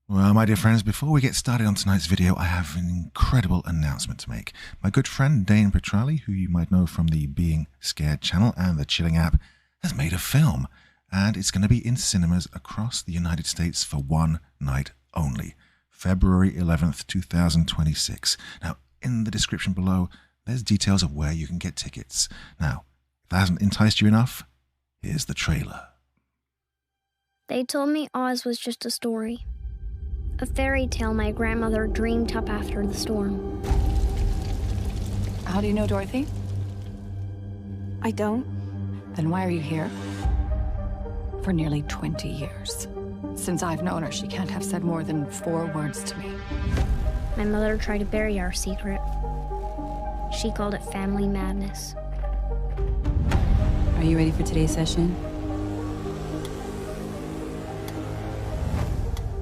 Well, my dear friends, before we get started on tonight's video, I have an incredible announcement to make. My good friend Dane Petrali, who you might know from the Being Scared channel and the Chilling app, has made a film, and it's going to be in cinemas across the United States for one night only, February 11th, 2026. Now, in the description below, there's details of where you can get tickets. Now, if that hasn't enticed you enough, here's the trailer. They told me Oz was just a story. A fairy tale my grandmother dreamed up after the storm. How do you know Dorothy? I don't. Then why are you here? For nearly 20 years. Since I've known her, she can't have said more than 4 words to me. My mother tried to bury our secret. She called it family madness. Are you ready for today's session?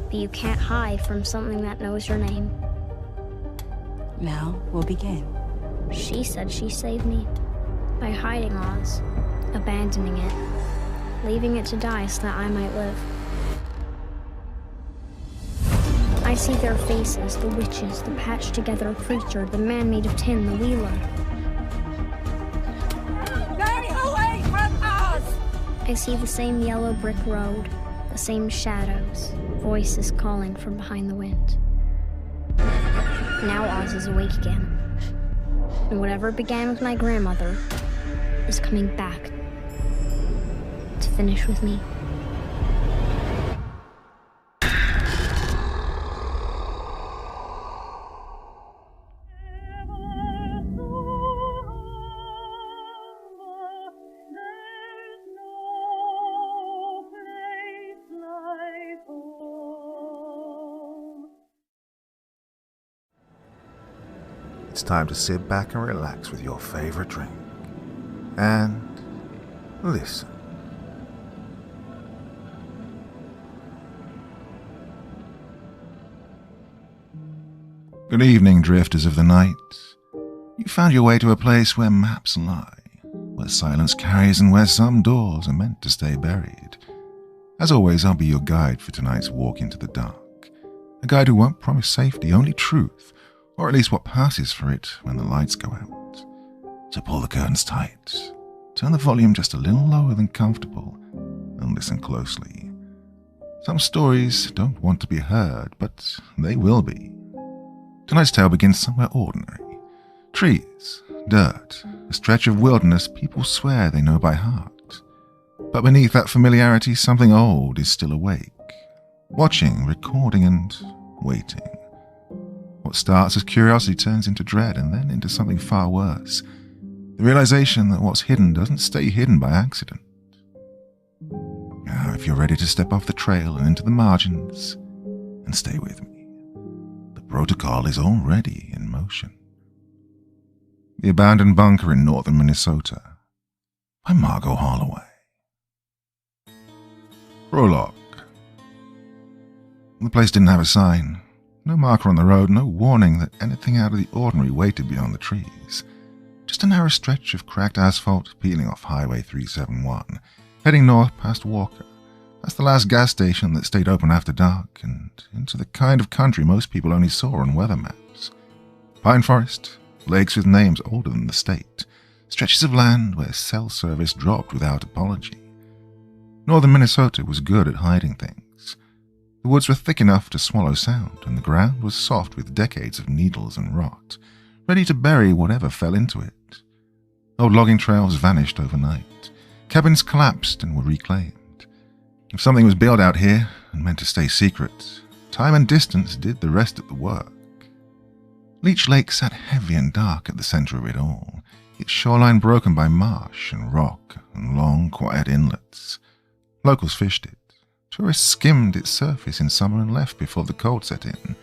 But you can't hide from something that knows your name. Now we'll begin. She said she saved me by hiding Oz, abandoning it, leaving it to die so that I might live. I see their faces, the witches, the patched-together creature, the man made of tin, the wheeler. Stay away from us! I see the same yellow brick road, the same shadows, voices calling from behind the wind. Now Oz is awake again. And whatever began with my grandmother is coming back to finish with me. It's time to sit back and relax with your favorite drink. And listen. Good evening, drifters of the night. You found your way to a place where maps lie, where silence carries and where some doors are meant to stay buried. As always, I'll be your guide for tonight's walk into the dark. A guide who won't promise safety, only truth, or at least what passes for it when the lights go out. So pull the curtains tight, turn the volume just a little lower than comfortable, and listen closely. Some stories don't want to be heard, but they will be. Tonight's tale begins somewhere ordinary. Trees, dirt, a stretch of wilderness people swear they know by heart. But beneath that familiarity, something old is still awake, watching, recording, and waiting. What starts as curiosity turns into dread and then into something far worse. The realization that what's hidden doesn't stay hidden by accident. Now, if you're ready to step off the trail and into the margins, and stay with me, the protocol is already in motion. The Abandoned Bunker in northern Minnesota by Margot Holloway. Prologue. The place didn't have a sign. No marker on the road, no warning that anything out of the ordinary waited beyond the trees. Just a narrow stretch of cracked asphalt peeling off Highway 371, heading north past Walker. That's the last gas station that stayed open after dark, and into the kind of country most people only saw on weather maps. Pine forest, lakes with names older than the state, stretches of land where cell service dropped without apology. Northern Minnesota was good at hiding things. The woods were thick enough to swallow sound, and the ground was soft with decades of needles and rot, ready to bury whatever fell into it. Old logging trails vanished overnight. Cabins collapsed and were reclaimed. If something was built out here and meant to stay secret, time and distance did the rest of the work. Leech Lake sat heavy and dark at the center of it all, its shoreline broken by marsh and rock and long, quiet inlets. Locals fished it. Tourists skimmed its surface in summer and left before the cold set in.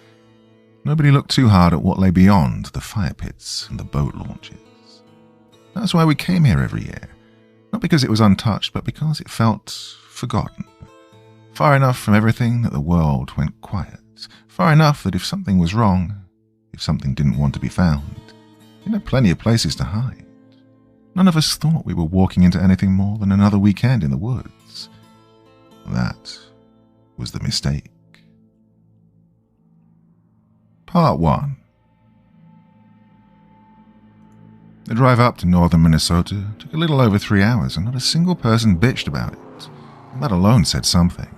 Nobody looked too hard at what lay beyond the fire pits and the boat launches. That's why we came here every year. Not because it was untouched, but because it felt forgotten. Far enough from everything that the world went quiet. Far enough that if something was wrong, if something didn't want to be found, you had plenty of places to hide. None of us thought we were walking into anything more than another weekend in the woods. That was the mistake. Part 1. The drive up to northern Minnesota took a little over 3 hours, and not a single person bitched about it. That alone said something.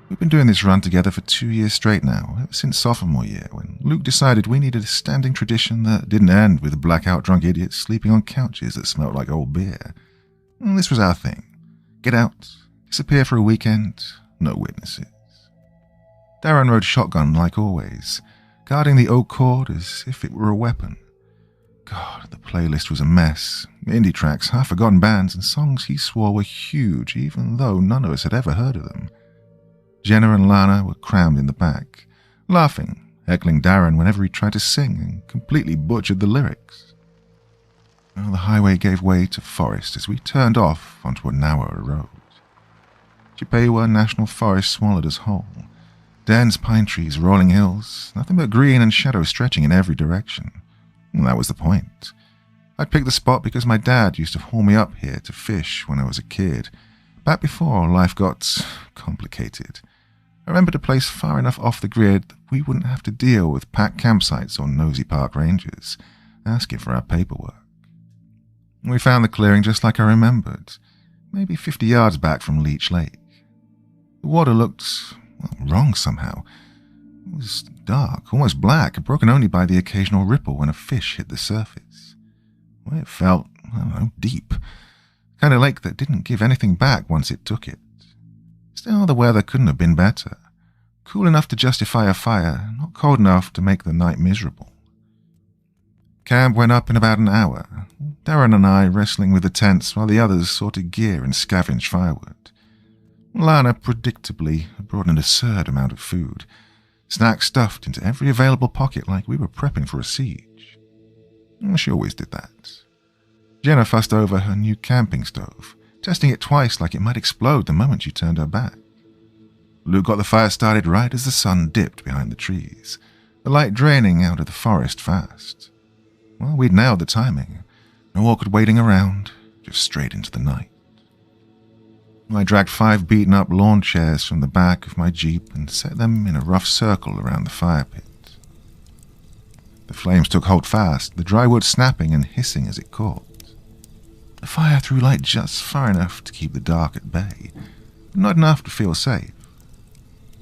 We've been doing this run together for 2 years straight now, ever since sophomore year, when Luke decided we needed a standing tradition that didn't end with blackout drunk idiots sleeping on couches that smelled like old beer. And this was our thing. Get out, disappear for a weekend, no witnesses. Darren rode shotgun like always, guarding the oak cord as if it were a weapon. God, the playlist was a mess. Indie tracks, half-forgotten bands, and songs he swore were huge, even though none of us had ever heard of them. Jenna and Lana were crammed in the back, laughing, heckling Darren whenever he tried to sing, and completely butchered the lyrics. Well, the highway gave way to forest as we turned off onto a narrower road. Chippewa National Forest swallowed us whole. Dense pine trees, rolling hills, nothing but green and shadow stretching in every direction. And that was the point. I'd picked the spot because my dad used to haul me up here to fish when I was a kid, back before life got complicated. I remembered a place far enough off the grid that we wouldn't have to deal with packed campsites or nosy park rangers asking for our paperwork. We found the clearing just like I remembered, maybe 50 yards back from Leech Lake. The water looked wrong somehow. It was dark, almost black, broken only by the occasional ripple when a fish hit the surface. Well, it felt, deep. The kind of lake that didn't give anything back once it took it. Still, the weather couldn't have been better. Cool enough to justify a fire, not cold enough to make the night miserable. Camp went up in about an hour, Darren and I wrestling with the tents while the others sorted gear and scavenged firewood. Lana predictably brought an absurd amount of food, snacks stuffed into every available pocket like we were prepping for a siege. She always did that. Jenna fussed over her new camping stove, testing it twice like it might explode the moment she turned her back. Luke got the fire started right as the sun dipped behind the trees, the light draining out of the forest fast. Well, we'd nailed the timing. No awkward waiting around, just straight into the night. I dragged 5 beaten-up lawn chairs from the back of my Jeep and set them in a rough circle around the fire pit. The flames took hold fast, the dry wood snapping and hissing as it caught. The fire threw light just far enough to keep the dark at bay, but not enough to feel safe.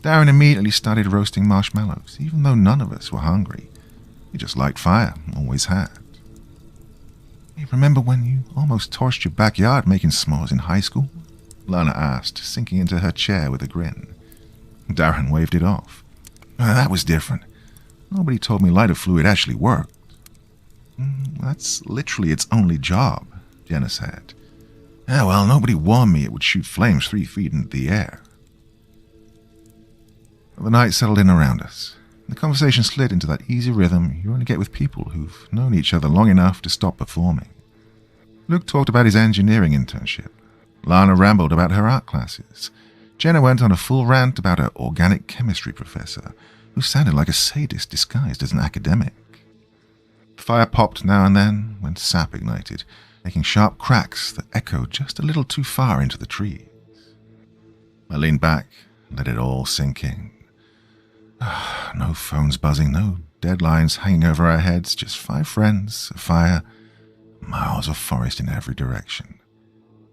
Darren immediately started roasting marshmallows, even though none of us were hungry. We just liked fire, always had. Hey, remember when you almost torched your backyard making s'mores in high school? Lana asked, sinking into her chair with a grin. Darren waved it off. That was different. Nobody told me lighter fluid actually worked. That's literally its only job, Jenna said. Yeah, well, nobody warned me it would shoot flames 3 feet into the air. The night settled in around us. The conversation slid into that easy rhythm you only get with people who've known each other long enough to stop performing. Luke talked about his engineering internship. Lana rambled about her art classes. Jenna went on a full rant about her organic chemistry professor, who sounded like a sadist disguised as an academic. The fire popped now and then when sap ignited, making sharp cracks that echoed just a little too far into the trees. I leaned back and let it all sink in. No phones buzzing, no deadlines hanging over our heads, just 5 friends, a fire, miles of forest in every direction.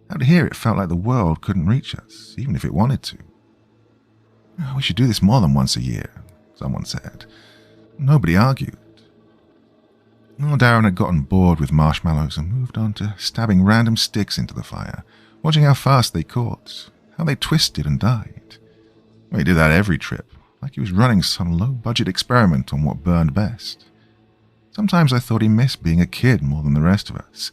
Out here, it felt like the world couldn't reach us, even if it wanted to. We should do this more than once a year, someone said. Nobody argued. Darren had gotten bored with marshmallows and moved on to stabbing random sticks into the fire, watching how fast they caught, how they twisted and died. He did that every trip, like he was running some low-budget experiment on what burned best. Sometimes I thought he missed being a kid more than the rest of us,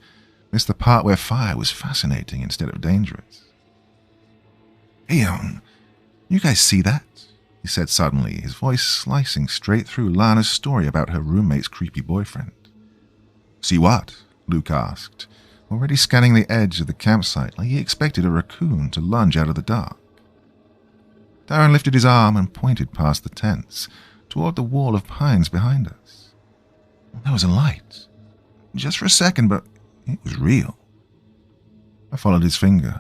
missed the part where fire was fascinating instead of dangerous. Hey, you guys see that? He said suddenly, his voice slicing straight through Lana's story about her roommate's creepy boyfriend. See what? Luke asked, already scanning the edge of the campsite like he expected a raccoon to lunge out of the dark. Darren lifted his arm and pointed past the tents, toward the wall of pines behind us. There was a light. Just for a second, but it was real. I followed his finger.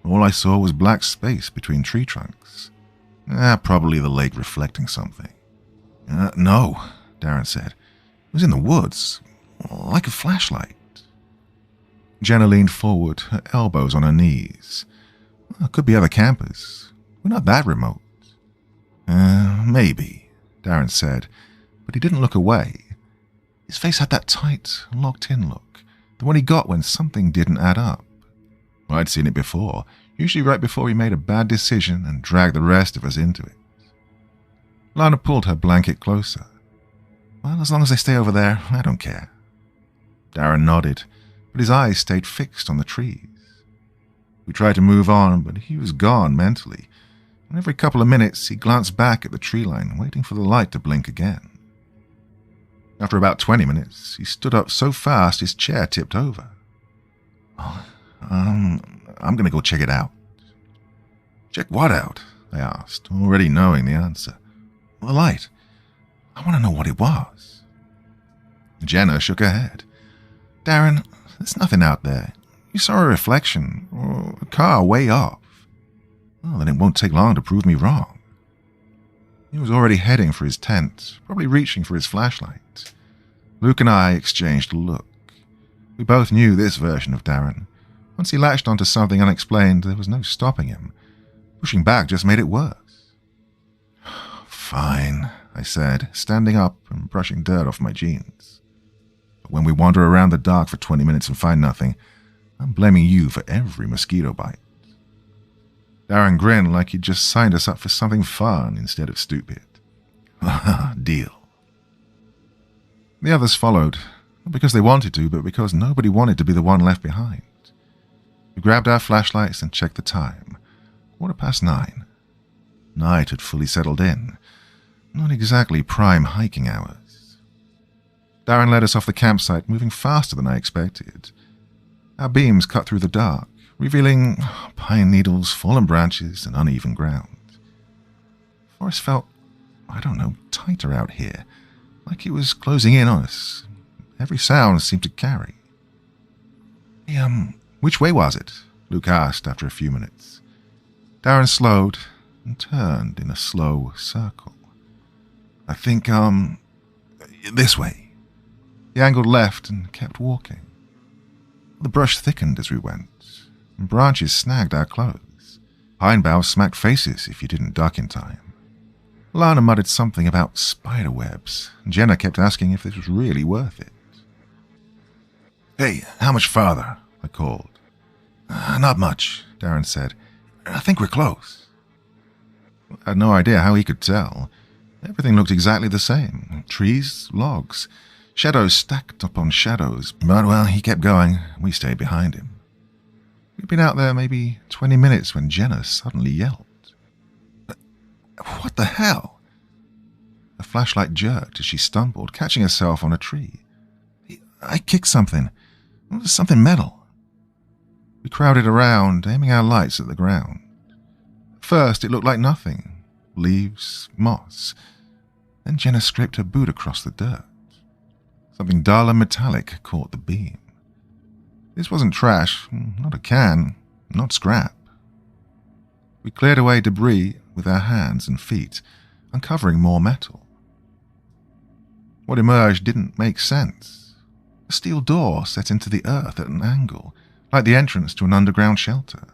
All I saw was black space between tree trunks. Probably the lake reflecting something. No, Darren said. It was in the woods, like a flashlight. Jenna leaned forward, her elbows on her knees. Well, it could be other campers. We're not that remote. Maybe, Darren said, but he didn't look away. His face had that tight, locked-in look, the one he got when something didn't add up. I'd seen it before, usually right before he made a bad decision and dragged the rest of us into it. Lana pulled her blanket closer. Well, as long as they stay over there, I don't care. Darren nodded, but his eyes stayed fixed on the trees. We tried to move on, but he was gone mentally, and every couple of minutes he glanced back at the tree line, waiting for the light to blink again. After about 20 minutes, he stood up so fast his chair tipped over. I'm going to go check it out. Check what out? I asked, already knowing the answer. The light. I want to know what it was. Jenna shook her head. Darren, there's nothing out there. You saw a reflection, or a car way off. Well, then it won't take long to prove me wrong. He was already heading for his tent, probably reaching for his flashlight. Luke and I exchanged a look. We both knew this version of Darren. Once he latched onto something unexplained, there was no stopping him. Pushing back just made it worse. Fine, I said, standing up and brushing dirt off my jeans. But when we wander around the dark for 20 minutes and find nothing, I'm blaming you for every mosquito bite. Darren grinned like he'd just signed us up for something fun instead of stupid. Deal. The others followed, not because they wanted to, but because nobody wanted to be the one left behind. We grabbed our flashlights and checked the time. 9:15. Night had fully settled in. Not exactly prime hiking hours. Darren led us off the campsite, moving faster than I expected. Our beams cut through the dark, revealing pine needles, fallen branches, and uneven ground. The forest felt, tighter out here, like it was closing in on us. Every sound seemed to carry. Which way was it? Luke asked after a few minutes. Darren slowed and turned in a slow circle. I think, this way. He angled left and kept walking. The brush thickened as we went, and branches snagged our clothes. Pine boughs smacked faces if you didn't duck in time. Lana muttered something about spider webs, and Jenna kept asking if this was really worth it. Hey, how much farther? I called. Not much, Darren said. I think we're close. I had no idea how he could tell. Everything looked exactly the same. Trees, logs, shadows stacked upon shadows. But, well, he kept going. We stayed behind him. We'd been out there maybe 20 minutes when Jenna suddenly yelled. What the hell? The flashlight jerked as she stumbled, catching herself on a tree. I kicked something. It was something metal. We crowded around, aiming our lights at the ground. At first, it looked like nothing. Leaves, moss. Then Jenna scraped her boot across the dirt. Something dull and metallic caught the beam. This wasn't trash, not a can, not scrap. We cleared away debris with our hands and feet, uncovering more metal. What emerged didn't make sense. A steel door set into the earth at an angle, like the entrance to an underground shelter.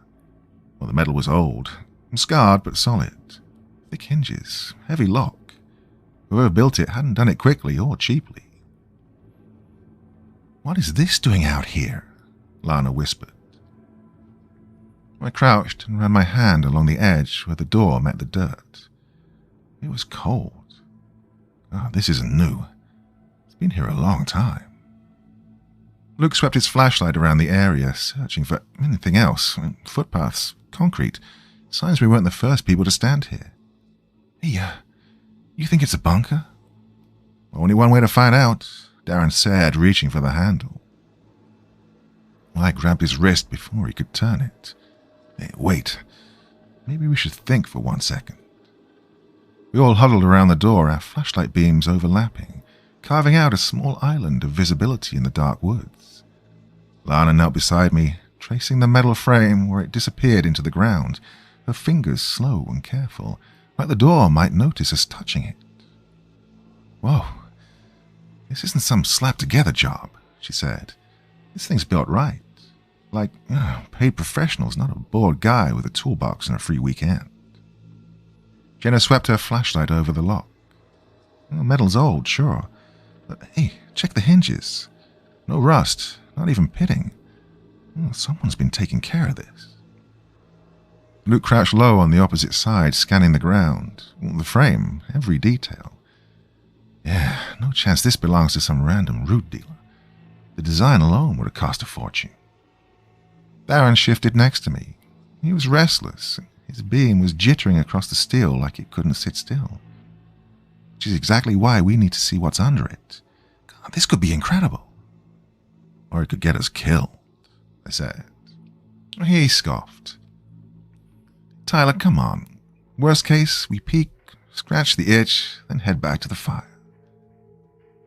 Well, the metal was old, scarred but solid. Thick hinges, heavy lock. Whoever built it hadn't done it quickly or cheaply. What is this doing out here? Lana whispered. I crouched and ran my hand along the edge where the door met the dirt. It was cold. This isn't new. It's been here a long time. Luke swept his flashlight around the area, searching for anything else. Footpaths, concrete, signs we weren't the first people to stand here. Hey, you think it's a bunker? Only one way to find out, Darren said, reaching for the handle. I grabbed his wrist before he could turn it. Hey, wait. Maybe we should think for 1 second. We all huddled around the door, our flashlight beams overlapping, carving out a small island of visibility in the dark woods. Lana knelt beside me, tracing the metal frame where it disappeared into the ground, her fingers slow and careful, like the door might notice us touching it. Whoa, This isn't some slap-together job, she said. This thing's built right. Like, paid professionals, not a bored guy with a toolbox and a free weekend. Jenna swept her flashlight over the lock. Well, metal's old, sure. But hey, check the hinges. No rust, not even pitting. Well, someone's been taking care of this. Luke crouched low on the opposite side, scanning the ground. The frame, every detail. Yeah, no chance this belongs to some random root dealer. The design alone would have cost a fortune. Darren shifted next to me. He was restless. His beam was jittering across the steel like it couldn't sit still. Which is exactly why we need to see what's under it. God, this could be incredible. Or it could get us killed, I said. He scoffed. Tyler, come on. Worst case, we peek, scratch the itch, then head back to the fire.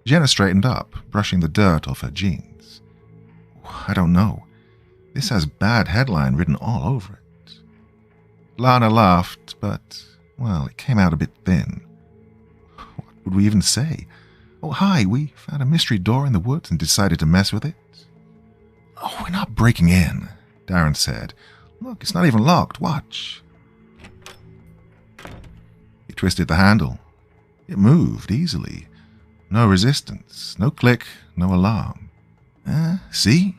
Jenna straightened up, brushing the dirt off her jeans. I don't know. This has bad headline written all over it. Lana laughed, but, well, it came out a bit thin. What would we even say? Oh, hi, we found a mystery door in the woods and decided to mess with it. Oh, we're not breaking in, Darren said. Look, it's not even locked. Watch. He twisted the handle. It moved easily. No resistance, no click, no alarm. See?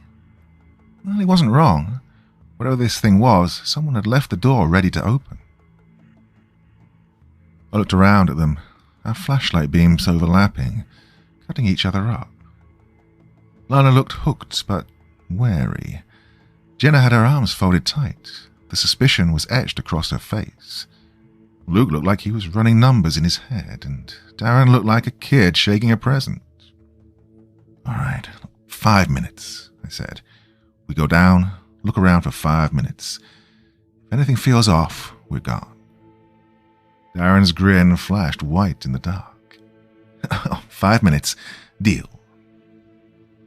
Well, he wasn't wrong. Whatever this thing was, someone had left the door ready to open. I looked around at them, our flashlight beams overlapping, cutting each other up. Lana looked hooked, but wary. Jenna had her arms folded tight. The suspicion was etched across her face. Luke looked like he was running numbers in his head, and Darren looked like a kid shaking a present. All right, 5 minutes, I said. We go down, look around for 5 minutes. If anything feels off, we're gone. Darren's grin flashed white in the dark. 5 minutes, deal.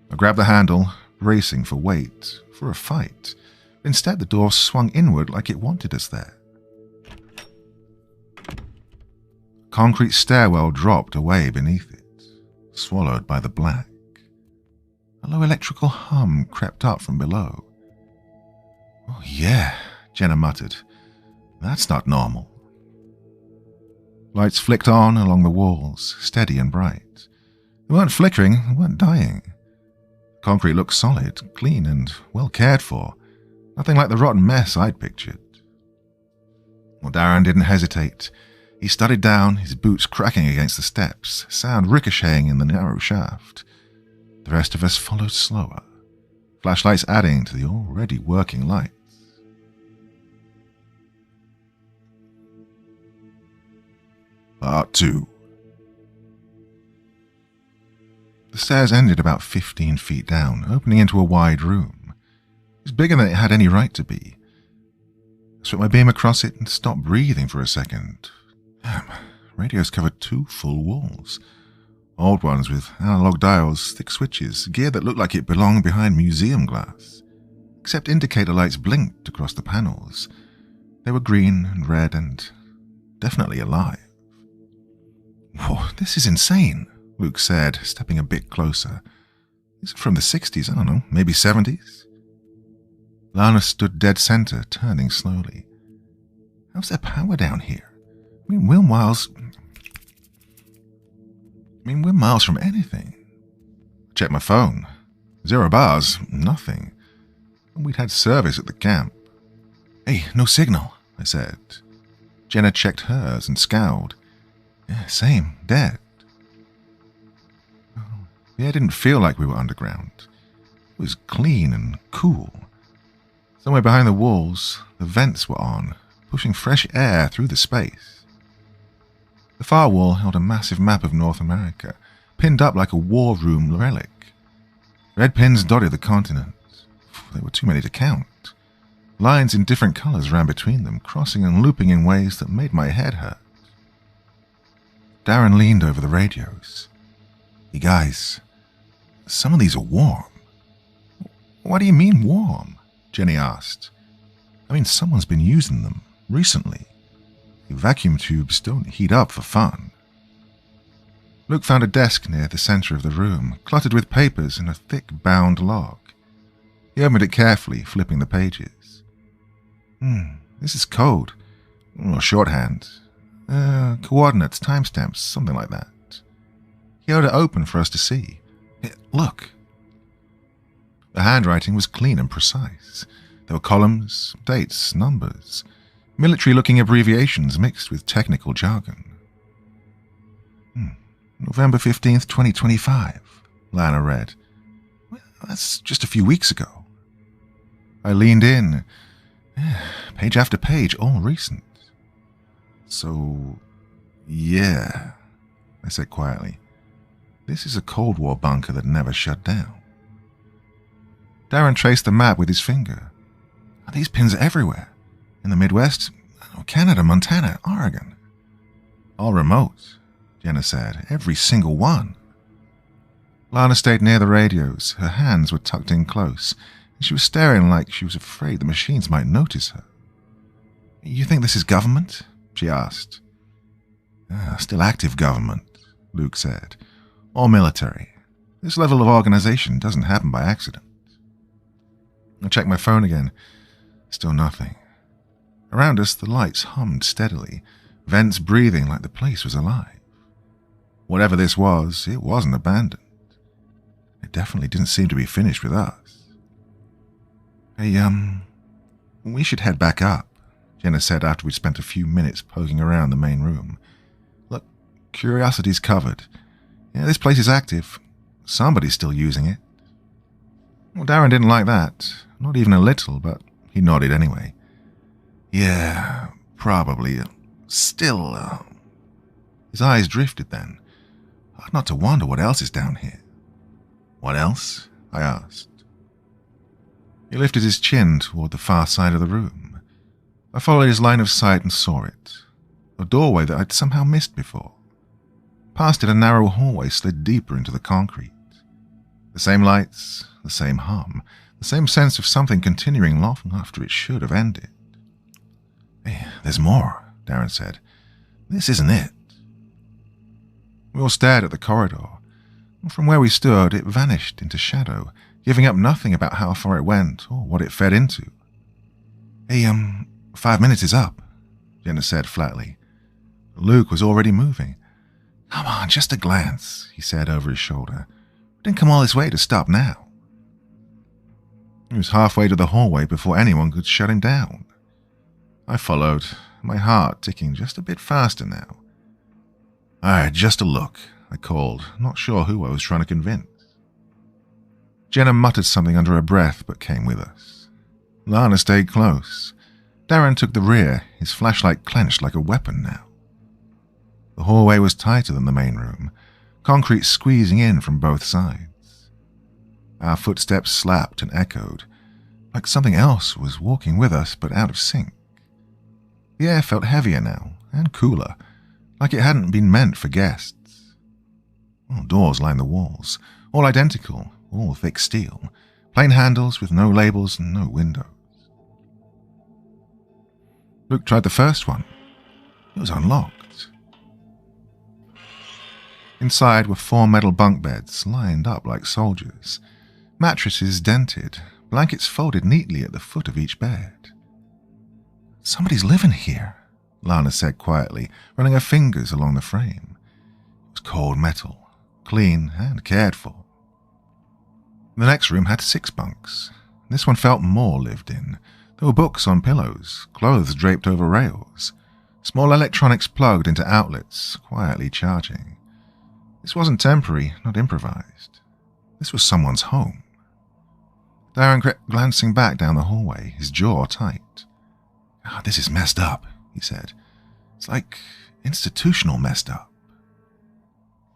I grabbed the handle, bracing for weight, for a fight. Instead, the door swung inward like it wanted us there. A concrete stairwell dropped away beneath it, swallowed by the black. A low electrical hum crept up from below. Oh yeah, Jenna muttered. That's not normal. Lights flicked on along the walls, steady and bright. They weren't flickering, they weren't dying. Concrete looked solid, clean, and well cared for. Nothing like the rotten mess I'd pictured. Well, Darren didn't hesitate. He studied down, his boots cracking against the steps, sound ricocheting in the narrow shaft. The rest of us followed slower, flashlights adding to the already working lights. Part 2. The stairs ended about 15 feet down, opening into a wide room. It was bigger than it had any right to be. I swept my beam across it and stopped breathing for a second. Damn, radios covered 2 full walls. Old ones with analog dials, thick switches, gear that looked like it belonged behind museum glass. Except indicator lights blinked across the panels. They were green and red and definitely alive. Whoa, this is insane, Luke said, stepping a bit closer. These are from the 60s, I don't know, maybe 70s? Lana stood dead center, turning slowly. How's there power down here? I mean, we're miles from anything. I checked my phone. 0 bars, nothing. We'd had service at the camp. Hey, no signal, I said. Jenna checked hers and scowled. Yeah, same, dead. The air didn't feel like we were underground. It was clean and cool. Somewhere behind the walls, the vents were on, pushing fresh air through the space. The far wall held a massive map of North America, pinned up like a war room relic. Red pins dotted the continents. There were too many to count. Lines in different colors ran between them, crossing and looping in ways that made my head hurt. Darren leaned over the radios. Hey guys, some of these are warm. What do you mean warm? Jenny asked. I mean, someone's been using them recently. Vacuum tubes don't heat up for fun. Luke found a desk near the center of the room, cluttered with papers and a thick bound log. He opened it carefully, flipping the pages. This is code. Or shorthand. Coordinates, timestamps, something like that. He held it open for us to see. Look. The handwriting was clean and precise. There were columns, dates, numbers, military-looking abbreviations mixed with technical jargon. November 15th, 2025, Lana read. Well, that's just a few weeks ago. I leaned in. Page after page, all recent. So, yeah, I said quietly. This is a Cold War bunker that never shut down. Darren traced the map with his finger. These pins are everywhere. In the Midwest, Canada, Montana, Oregon. All remote, Jenna said. Every single one. Lana stayed near the radios. Her hands were tucked in close, and she was staring like she was afraid the machines might notice her. You think this is government? She asked. Still active government, Luke said. Or military. This level of organization doesn't happen by accident. I checked my phone again. Still nothing. Around us, the lights hummed steadily, vents breathing like the place was alive. Whatever this was, it wasn't abandoned. It definitely didn't seem to be finished with us. Hey, we should head back up, Jenna said after we'd spent a few minutes poking around the main room. Look, curiosity's covered. Yeah, this place is active. Somebody's still using it. Well, Darren didn't like that. Not even a little, but he nodded anyway. Yeah, probably. Still, His eyes drifted then. Hard not to wonder what else is down here. What else? I asked. He lifted his chin toward the far side of the room. I followed his line of sight and saw it. A doorway that I'd somehow missed before. Past it, a narrow hallway slid deeper into the concrete. The same lights, the same hum, the same sense of something continuing long after it should have ended. Hey, there's more, Darren said. This isn't it. We all stared at the corridor. From where we stood, it vanished into shadow, giving up nothing about how far it went or what it fed into. Hey, 5 minutes is up, Jenna said flatly. Luke was already moving. Come on, just a glance, he said over his shoulder. We didn't come all this way to stop now. He was halfway to the hallway before anyone could shut him down. I followed, my heart ticking just a bit faster now. All right, just a look, I called, not sure who I was trying to convince. Jenna muttered something under her breath but came with us. Lana stayed close. Darren took the rear, his flashlight clenched like a weapon now. The hallway was tighter than the main room, concrete squeezing in from both sides. Our footsteps slapped and echoed, like something else was walking with us but out of sync. The air felt heavier now, and cooler, like it hadn't been meant for guests. Doors lined the walls, all identical, all thick steel, plain handles with no labels and no windows. Luke tried the first one. It was unlocked. Inside were 4 metal bunk beds lined up like soldiers, mattresses dented, blankets folded neatly at the foot of each bed. Somebody's living here, Lana said quietly, running her fingers along the frame. It was cold metal, clean and cared for. The next room had 6 bunks. This one felt more lived in. There were books on pillows, clothes draped over rails, small electronics plugged into outlets, quietly charging. This wasn't temporary, not improvised. This was someone's home. Darren kept glancing back down the hallway, his jaw tight. This is messed up, he said. It's like institutional messed up.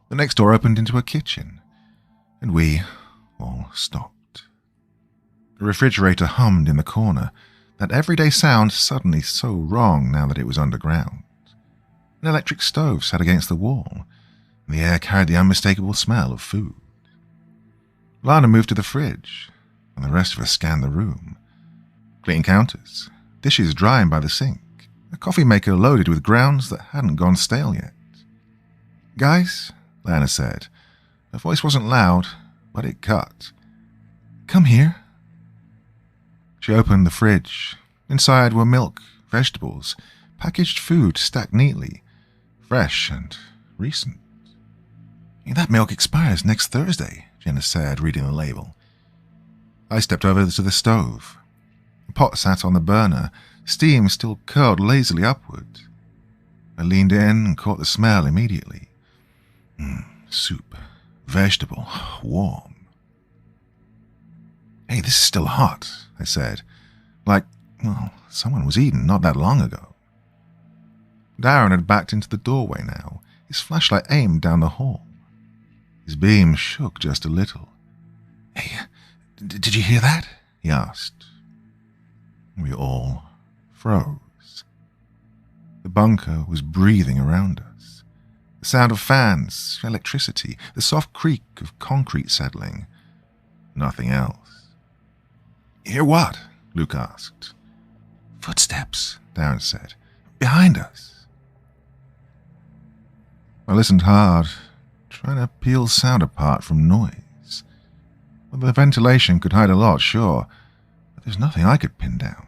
The next door opened into a kitchen, and we all stopped. The refrigerator hummed in the corner, that everyday sound suddenly so wrong now that it was underground. An electric stove sat against the wall, and the air carried the unmistakable smell of food. Lana moved to the fridge, and the rest of us scanned the room. Clean counters, dishes drying by the sink, a coffee maker loaded with grounds that hadn't gone stale yet. Guys, Lana said. Her voice wasn't loud, but it cut. "Come here." She opened the fridge. Inside were milk, vegetables, packaged food stacked neatly, fresh and recent. "That milk expires next Thursday," Jenna said, reading the label. I stepped over to the stove. The pot sat on the burner, steam still curled lazily upward. I leaned in and caught the smell immediately. Soup, vegetable, warm. "Hey, this is still hot," I said. Like, well, someone was eating not that long ago. Darren had backed into the doorway now, his flashlight aimed down the hall. His beam shook just a little. "Hey, did you hear that?" he asked. We all froze. The bunker was breathing around us. The sound of fans, electricity, the soft creak of concrete settling. Nothing else. "Hear what?" Luke asked. "Footsteps," Darren said. "Behind us." I listened hard, trying to peel sound apart from noise. Well, the ventilation could hide a lot, sure, but there's nothing I could pin down.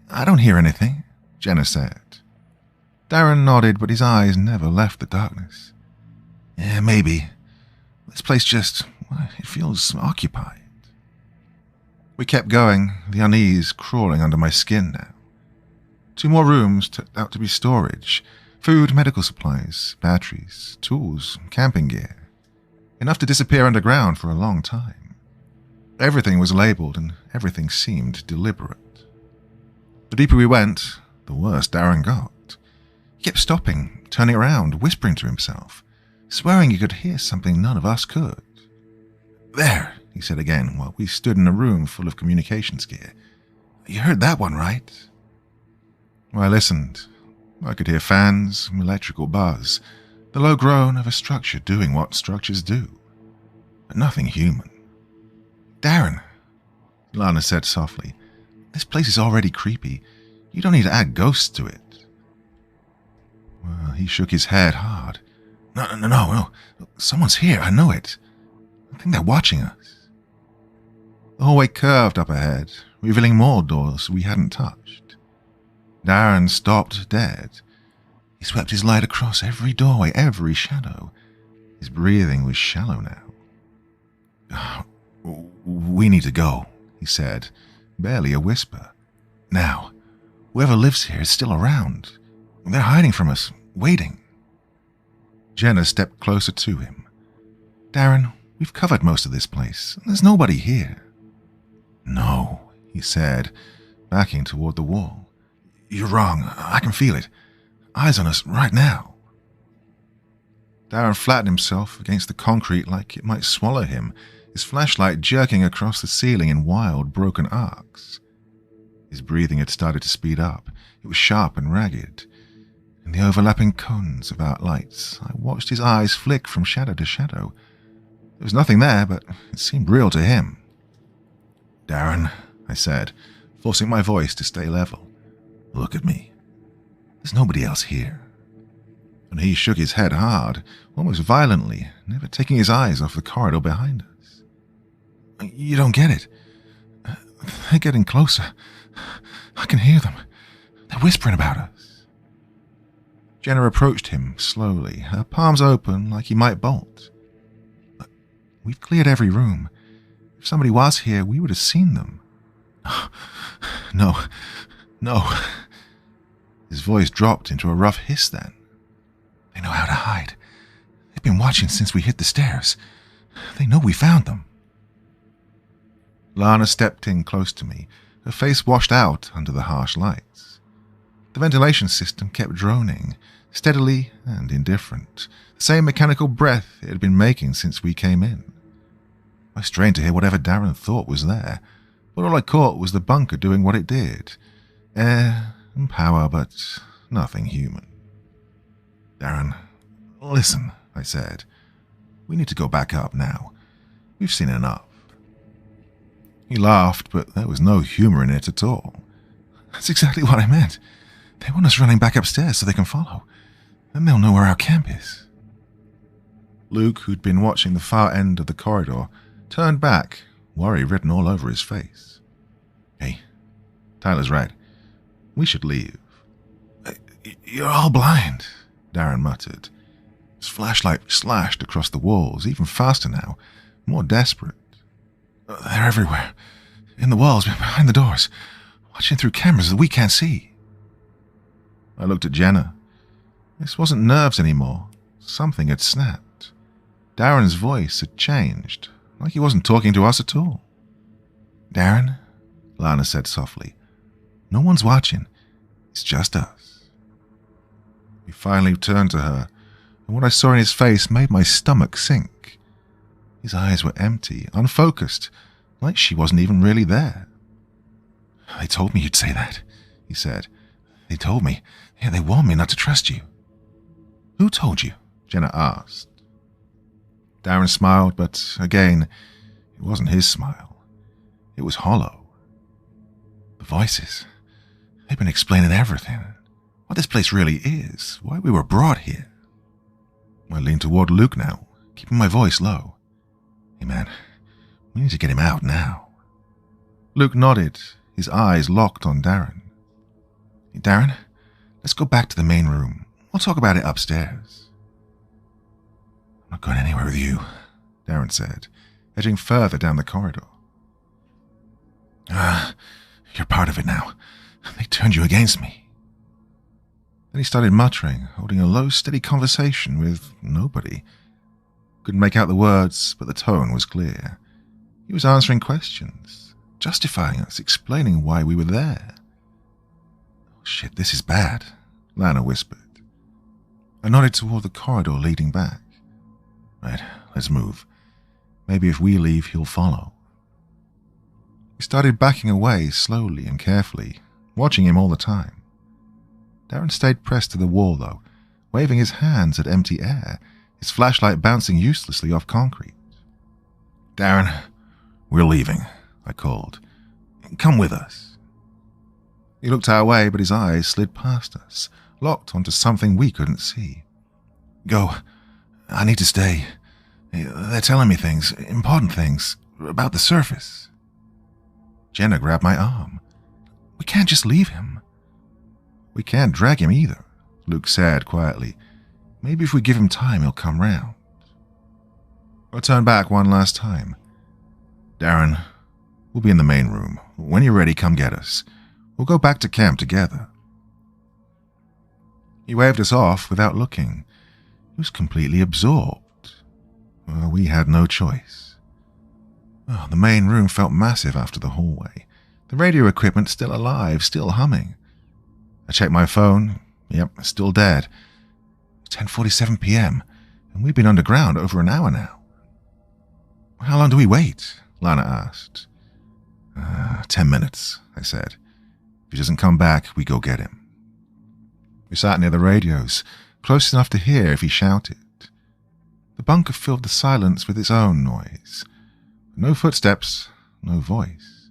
"I don't hear anything," Jenna said. Darren nodded, but his eyes never left the darkness. "Yeah, maybe. This place just, it feels occupied." We kept going, the unease crawling under my skin now. 2 more rooms turned out to be storage. Food, medical supplies, batteries, tools, camping gear. Enough to disappear underground for a long time. Everything was labeled and everything seemed deliberate. The deeper we went, the worse Darren got. He kept stopping, turning around, whispering to himself, swearing he could hear something none of us could. "There," he said again, while we stood in a room full of communications gear. "You heard that one, right?" I listened. I could hear fans, electrical buzz, the low groan of a structure doing what structures do. But nothing human. "Darren," Lana said softly, "this place is already creepy. You don't need to add ghosts to it." Well, he shook his head hard. No. Someone's here, I know it. I think they're watching us." The hallway curved up ahead, revealing more doors we hadn't touched. Darren stopped dead. He swept his light across every doorway, every shadow. His breathing was shallow now. "We need to go," he said, barely a whisper. "Now, whoever lives here is still around. They're hiding from us, waiting." Jenna stepped closer to him. "Darren, we've covered most of this place. There's nobody here." "No," he said, backing toward the wall. "You're wrong. I can feel it. Eyes on us right now." Darren flattened himself against the concrete like it might swallow him, his flashlight jerking across the ceiling in wild, broken arcs. His breathing had started to speed up. It was sharp and ragged. In the overlapping cones of our lights, I watched his eyes flick from shadow to shadow. There was nothing there, but it seemed real to him. "Darren," I said, forcing my voice to stay level. "Look at me. There's nobody else here." And he shook his head hard, almost violently, never taking his eyes off the corridor behind us. "You don't get it. They're getting closer. I can hear them. They're whispering about us." Jenna approached him slowly, her palms open like he might bolt. "We've cleared every room. If somebody was here, we would have seen them." No. His voice dropped into a rough hiss then. "They know how to hide. They've been watching since we hit the stairs. They know we found them." Lana stepped in close to me, her face washed out under the harsh lights. The ventilation system kept droning, steadily and indifferent, the same mechanical breath it had been making since we came in. I strained to hear whatever Darren thought was there, but all I caught was the bunker doing what it did. Air and power, but nothing human. "Darren, listen," I said. "We need to go back up now. We've seen enough." He laughed, but there was no humor in it at all. "That's exactly what I meant. They want us running back upstairs so they can follow. Then they'll know where our camp is." Luke, who'd been watching the far end of the corridor, turned back, worry written all over his face. "Hey, Tyler's right. We should leave." "You're all blind," Darren muttered. His flashlight slashed across the walls, even faster now, more desperate. "They're everywhere. In the walls, behind the doors, watching through cameras that we can't see." I looked at Jenna. This wasn't nerves anymore. Something had snapped. Darren's voice had changed, like he wasn't talking to us at all. "Darren," Lana said softly, "no one's watching. It's just us." He finally turned to her, and what I saw in his face made my stomach sink. His eyes were empty, unfocused, like she wasn't even really there. "They told me you'd say that," he said. "They told me. Yeah, they warned me not to trust you." "Who told you?" Jenna asked. Darren smiled, but again, it wasn't his smile. It was hollow. "The voices. They've been explaining everything. What this place really is, why we were brought here." I leaned toward Luke now, keeping my voice low. "Hey man, we need to get him out now." Luke nodded, his eyes locked on Darren. "Hey, Darren, let's go back to the main room. We'll talk about it upstairs." "I'm not going anywhere with you," Darren said, edging further down the corridor. You're part of it now. They turned you against me." Then he started muttering, holding a low, steady conversation with nobody. Couldn't make out the words, but the tone was clear. He was answering questions, justifying us, explaining why we were there. "Oh, shit, this is bad," Lana whispered. I nodded toward the corridor leading back. "Right, let's move. Maybe if we leave, he'll follow." We started backing away slowly and carefully, watching him all the time. Darren stayed pressed to the wall, though, waving his hands at empty air, his flashlight bouncing uselessly off concrete. "Darren, we're leaving," I called. "Come with us." He looked our way, but his eyes slid past us, locked onto something we couldn't see. "Go. I need to stay. They're telling me things, important things, about the surface." Jenna grabbed my arm. "We can't just leave him." "We can't drag him either," Luke said quietly. "Maybe if we give him time, he'll come round." I turned back one last time. "Darren, we'll be in the main room. When you're ready, come get us. We'll go back to camp together." He waved us off without looking. He was completely absorbed. Well, we had no choice. Oh, the main room felt massive after the hallway. The radio equipment still alive, still humming. I checked my phone. Yep, still dead. 10:47 p.m., and we've been underground over an hour now. "How long do we wait?" Lana asked. 10 minutes, I said. "If he doesn't come back, we go get him." We sat near the radios, close enough to hear if he shouted. The bunker filled the silence with its own noise. No footsteps, no voice.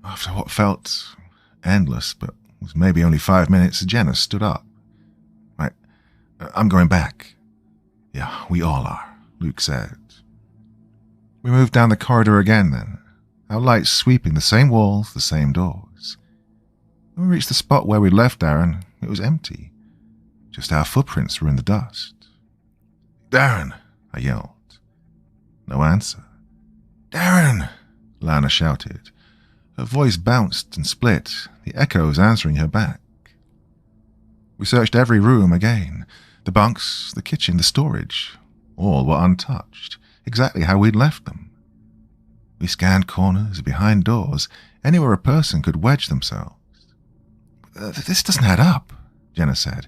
After what felt endless, but was maybe only 5 minutes, Jenna stood up. "Right, I'm going back." "Yeah, we all are," Luke said. We moved down the corridor again then, our lights sweeping the same walls, the same doors. When we reached the spot where we'd left Darren, it was empty. Just our footprints were in the dust. "Darren!" I yelled. No answer. "Darren!" Lana shouted. Her voice bounced and split, the echoes answering her back. We searched every room again. The bunks, the kitchen, the storage. All were untouched, exactly how we'd left them. We scanned corners, behind doors, anywhere a person could wedge themselves. "This doesn't add up," Jenna said.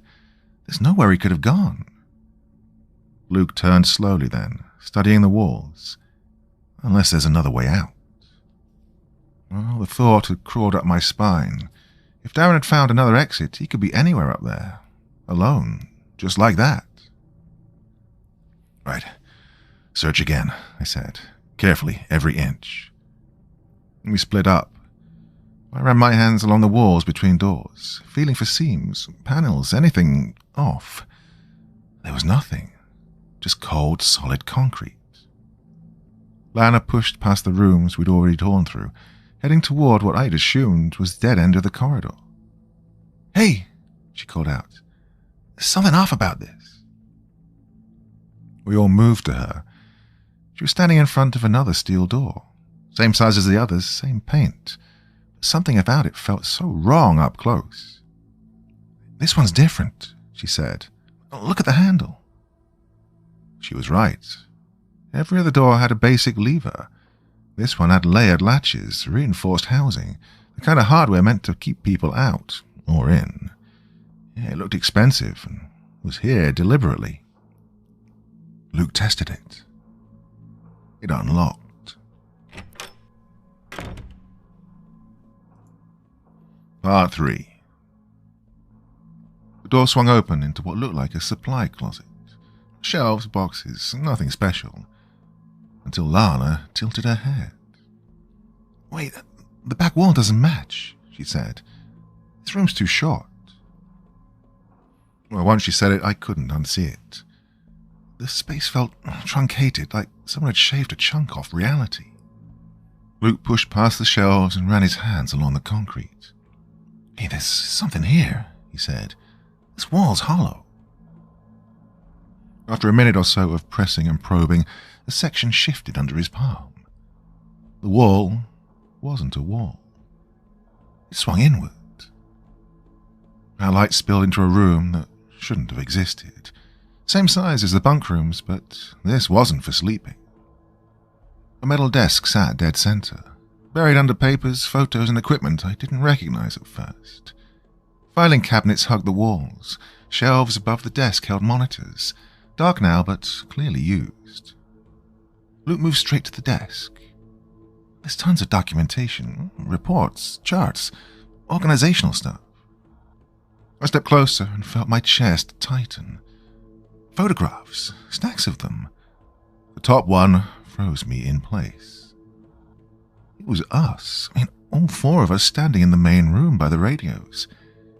"There's nowhere he could have gone." Luke turned slowly then, studying the walls. "Unless there's another way out." Well, the thought had crawled up my spine. If Darren had found another exit, he could be anywhere up there. Alone, just like that. "Right. Search again," I said. "Carefully, every inch." We split up. I ran my hands along the walls between doors, feeling for seams, panels, anything off. There was nothing. just cold, solid concrete. Lana pushed past the rooms we'd already torn through, heading toward what I'd assumed was the dead end of the corridor. "Hey!" she called out. "There's something off about this." We all moved to her. She was standing in front of another steel door. Same size as the others, same paint. Something about it felt so wrong up close. "This one's different," she said. "Look at the handle." She was right. Every other door had a basic lever. This one had layered latches, reinforced housing, the kind of hardware meant to keep people out, or in. It looked expensive, and was here deliberately. Luke tested it. It unlocked. Part 3. The door swung open into what looked like a supply closet. Shelves, boxes, nothing special. Until Lana tilted her head. "Wait, the back wall doesn't match," she said. "This room's too short." Well, once she said it, I couldn't unsee it. The space felt truncated, like someone had shaved a chunk off reality. Luke pushed past the shelves and ran his hands along the concrete. "Hey, there's something here," he said. "This wall's hollow." After a minute or so of pressing and probing, the section shifted under his palm. The wall wasn't a wall. It swung inward. Our light spilled into a room that shouldn't have existed. Same size as the bunk rooms, but this wasn't for sleeping. A metal desk sat dead center, buried under papers, photos, and equipment I didn't recognize at first. Filing cabinets hugged the walls. Shelves above the desk held monitors, dark now but clearly used. Luke moved straight to the desk. There's tons of documentation, reports, charts, organizational stuff. I stepped closer and felt my chest tighten. Photographs, stacks of them. The top one froze me in place. It was us. All four of us standing in the main room by the radios.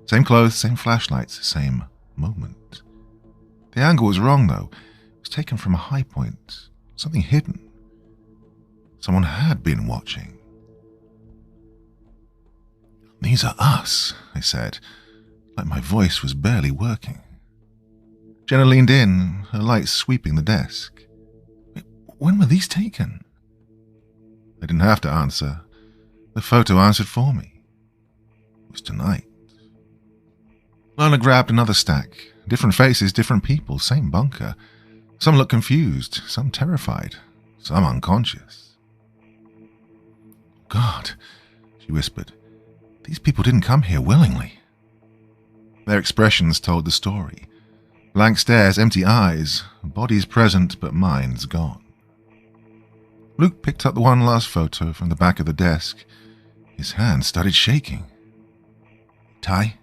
Same clothes, same flashlights, same moment. The angle was wrong, though. It was taken from a high point, something hidden. Someone had been watching. "These are us," I said, like my voice was barely working. Jenna leaned in, her light sweeping the desk. "When were these taken?" I didn't have to answer. The photo answered for me. It was tonight. Lana grabbed another stack. Different faces, different people, same bunker. Some looked confused, some terrified, some unconscious. "God," she whispered, "these people didn't come here willingly." Their expressions told the story. Blank stares, empty eyes, bodies present but minds gone. Luke picked up the one last photo from the back of the desk. His hand started shaking. "Ty?"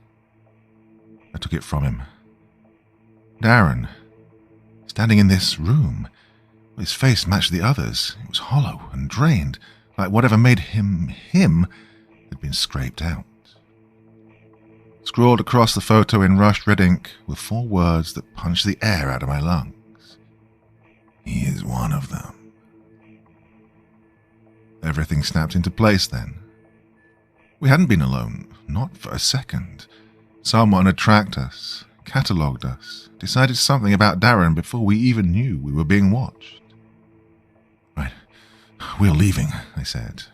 I took it from him. Darren, standing in this room. His face matched the others. It was hollow and drained, like whatever made him had been scraped out. Scrawled across the photo in rushed red ink were 4 words that punched the air out of my lungs. "He is one of them." Everything snapped into place then. We hadn't been alone, not for a second. Someone had tracked us, catalogued us, decided something about Darren before we even knew we were being watched. "Right, we're leaving," I said.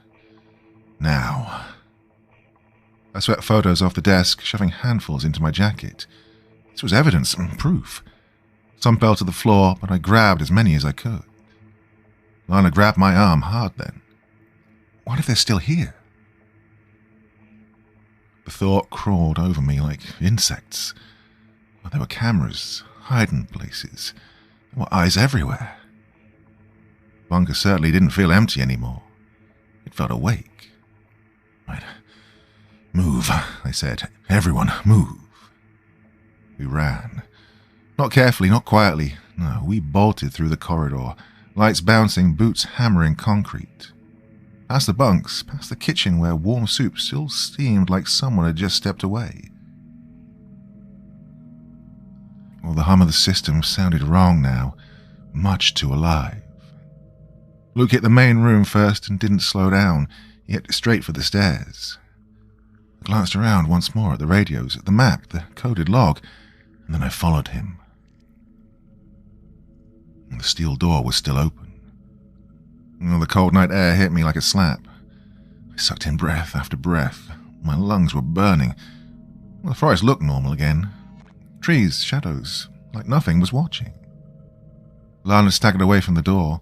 "Now." I swept photos off the desk, shoving handfuls into my jacket. This was evidence and proof. Some fell to the floor, but I grabbed as many as I could. Lana grabbed my arm hard then. What if they're still here? The thought crawled over me like insects. There were cameras, hiding places. There were eyes everywhere. The bunker certainly didn't feel empty anymore. It felt awake. "Right. Move," I said. "Everyone, move." We ran. Not carefully, not quietly. No, we bolted through the corridor, lights bouncing, boots hammering concrete. Past the bunks, past the kitchen where warm soup still steamed like someone had just stepped away. Well, the hum of the system sounded wrong now. much too alive. Luke hit the main room first and didn't slow down. He headed straight for the stairs. I glanced around once more at the radios, at the map, the coded log, and then I followed him. The steel door was still open. The cold night air hit me like a slap. I sucked in breath after breath. My lungs were burning. The forest looked normal again. Trees, shadows, like nothing was watching. Lana staggered away from the door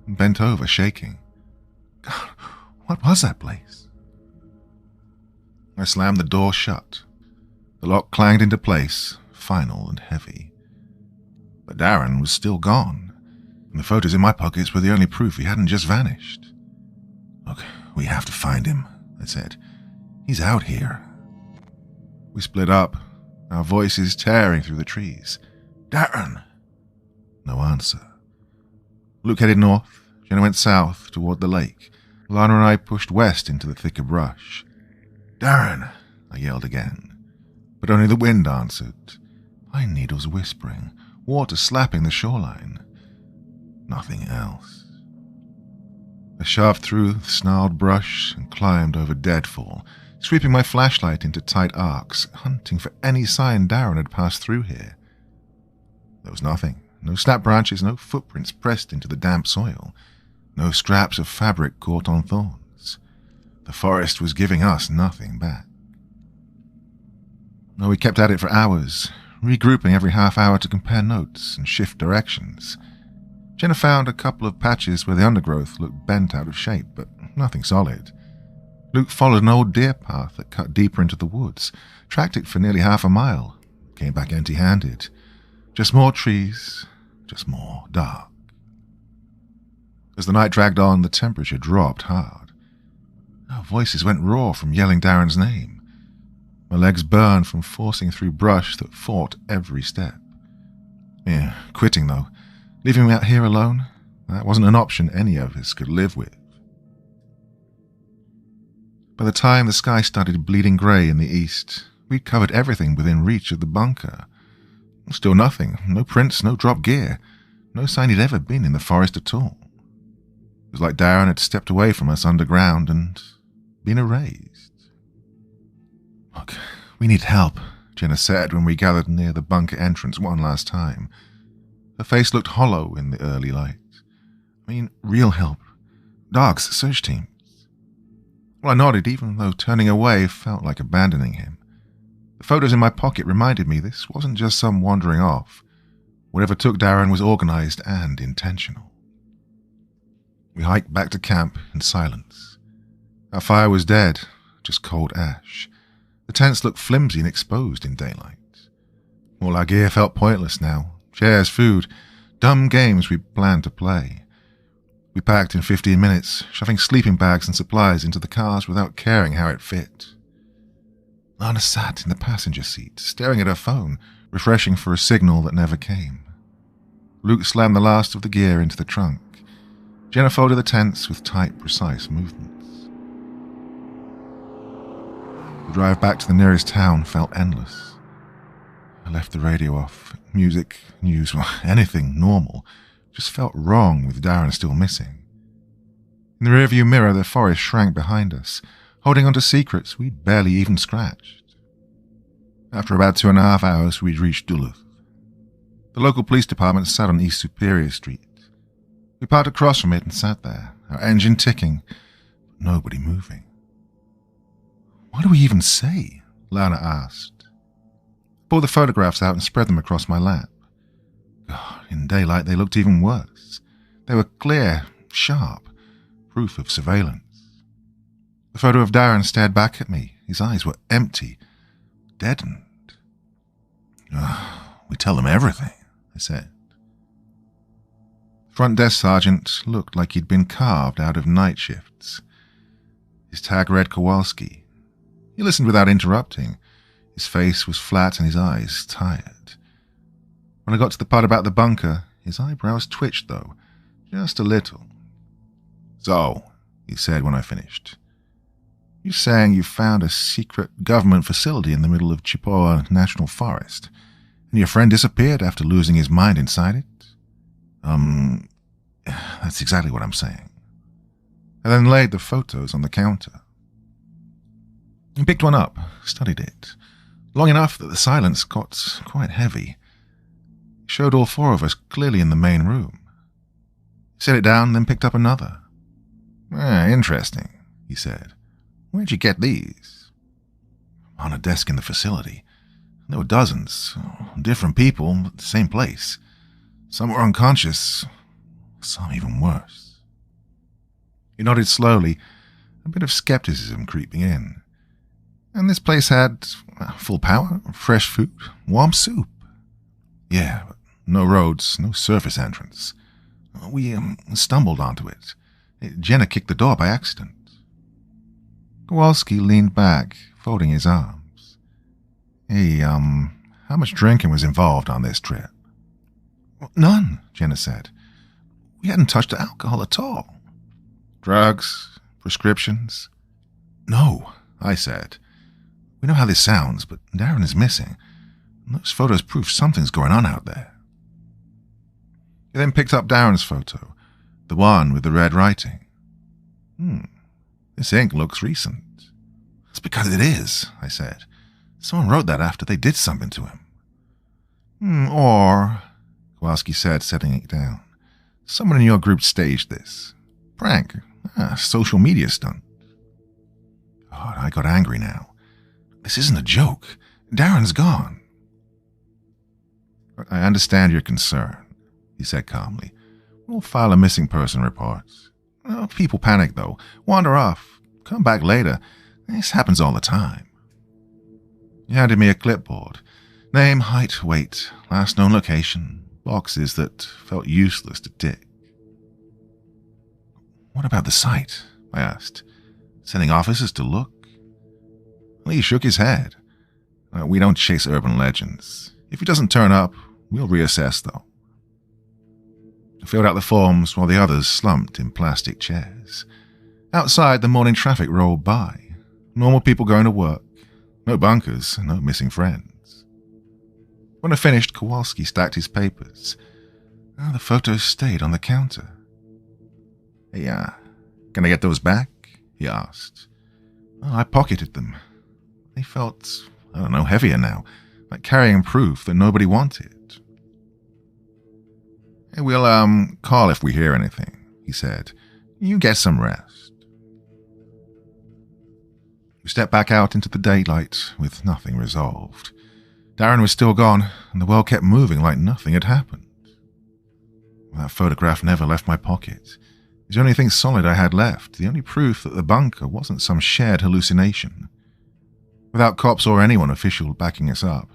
and bent over, shaking. God, what was that place? I slammed the door shut. The lock clanged into place, final and heavy. But Darren was still gone, and the photos in my pockets were the only proof he hadn't just vanished. Look, we have to find him, I said. He's out here. We split up, our voices tearing through the trees. Darren! No answer. Luke headed north, Jenna went south toward the lake. Lana and I pushed west into the thicker brush. Darren! I yelled again. But only the wind answered. Pine needles whispering, water slapping the shoreline. Nothing else. I shoved through the snarled brush and climbed over deadfall, sweeping my flashlight into tight arcs, hunting for any sign Darren had passed through here. There was nothing. No snap branches, no footprints pressed into the damp soil, no scraps of fabric caught on thorns. The forest was giving us nothing back. No, we kept at it for hours, regrouping every half hour to compare notes and shift directions. Jenna found a couple of patches where the undergrowth looked bent out of shape, but nothing solid. Luke followed an old deer path that cut deeper into the woods, tracked it for nearly half a mile, came back empty-handed. Just more trees, just more dark. As the night dragged on, the temperature dropped hard. Our voices went raw from yelling Darren's name. My legs burned from forcing through brush that fought every step. Yeah, quitting though. Leaving me out here alone, that wasn't an option any of us could live with. By the time the sky started bleeding grey in the east, we'd covered everything within reach of the bunker. Still nothing, no prints, no drop gear, no sign he'd ever been in the forest at all. It was like Darren had stepped away from us underground and been erased. Look, we need help, Jenna said when we gathered near the bunker entrance one last time. Her face looked hollow in the early light. I mean, real help. Dogs, search teams. Well, I nodded, even though turning away felt like abandoning him. The photos in my pocket reminded me this wasn't just some wandering off. Whatever took Darren was organized and intentional. We hiked back to camp in silence. Our fire was dead, just cold ash. The tents looked flimsy and exposed in daylight. All our gear felt pointless now. Chairs, food, dumb games we planned to play. We packed in 15 minutes, shoving sleeping bags and supplies into the cars without caring how it fit. Lana sat in the passenger seat, staring at her phone, refreshing for a signal that never came. Luke slammed the last of the gear into the trunk. Jenna folded the tents with tight, precise movements. The drive back to the nearest town felt endless. I left the radio off. Music, news, anything normal just felt wrong with Darren still missing. In the rearview mirror, the forest shrank behind us, holding onto secrets we'd barely even scratched. After about 2.5 hours, we'd reached Duluth. The local police department sat on East Superior Street. We parked across from it and sat there, our engine ticking, but nobody moving. What do we even say? Lana asked. I pulled the photographs out and spread them across my lap. God, in daylight they looked even worse. They were clear, sharp, proof of surveillance. The photo of Darren stared back at me. His eyes were empty, deadened. We tell them everything, I said. The front desk sergeant looked like he'd been carved out of night shifts. His tag read Kowalski. He listened without interrupting. His face was flat and his eyes tired. When I got to the part about the bunker, his eyebrows twitched, though, just a little. So, he said when I finished, you're saying you found a secret government facility in the middle of Chippewa National Forest, and your friend disappeared after losing his mind inside it? That's exactly what I'm saying. And then laid the photos on the counter. He picked one up, studied it, long enough that the silence got quite heavy. He showed all four of us clearly in the main room. He set it down, then picked up another. Interesting, he said. Where'd you get these? On a desk in the facility. There were dozens, different people, but the same place. Some were unconscious, some even worse. He nodded slowly, a bit of skepticism creeping in. And this place had full power, fresh food, warm soup. Yeah, but no roads, no surface entrance. We stumbled onto it. Jenna kicked the door by accident. Kowalski leaned back, folding his arms. Hey, how much drinking was involved on this trip? None, Jenna said. We hadn't touched alcohol at all. Drugs? Prescriptions? No, I said. We know how this sounds, but Darren is missing. Those photos prove something's going on out there. He then picked up Darren's photo, the one with the red writing. This ink looks recent. That's because it is, I said. Someone wrote that after they did something to him. Or, Kowalski said, setting it down, someone in your group staged this. Prank. Social media stunt. God, I got angry now. This isn't a joke. Darren's gone. I understand your concern, he said calmly. We'll file a missing person report. People panic, though. Wander off. Come back later. This happens all the time. He handed me a clipboard. Name, height, weight, last known location, boxes that felt useless to tick. What about the site? I asked. Sending officers to look? Lee shook his head. We don't chase urban legends. If he doesn't turn up, we'll reassess, though. I filled out the forms while the others slumped in plastic chairs. Outside, the morning traffic rolled by. Normal people going to work. No bunkers, no missing friends. When I finished, Kowalski stacked his papers. The photos stayed on the counter. Hey, can I get those back? He asked. I pocketed them. They felt, heavier now, like carrying proof that nobody wanted. Hey, we'll, call if we hear anything, he said. You get some rest. We stepped back out into the daylight with nothing resolved. Darren was still gone, and the world kept moving like nothing had happened. That photograph never left my pocket. It was the only thing solid I had left, the only proof that the bunker wasn't some shared hallucination. Without cops or anyone official backing us up,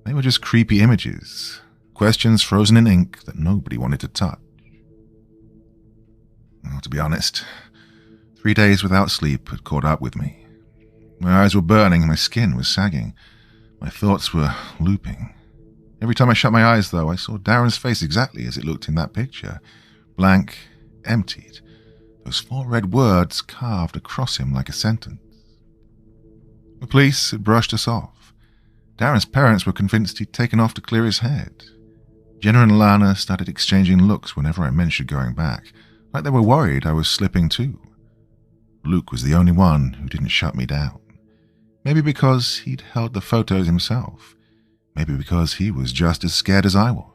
they were just creepy images, questions frozen in ink that nobody wanted to touch. Well, to be honest, 3 days without sleep had caught up with me. My eyes were burning, my skin was sagging, my thoughts were looping. Every time I shut my eyes, though, I saw Darren's face exactly as it looked in that picture, blank, emptied, those 4 red words carved across him like a sentence. The police had brushed us off. Darren's parents were convinced he'd taken off to clear his head. Jenna and Lana started exchanging looks whenever I mentioned going back, like they were worried I was slipping too. Luke was the only one who didn't shut me down. Maybe because he'd held the photos himself. Maybe because he was just as scared as I was.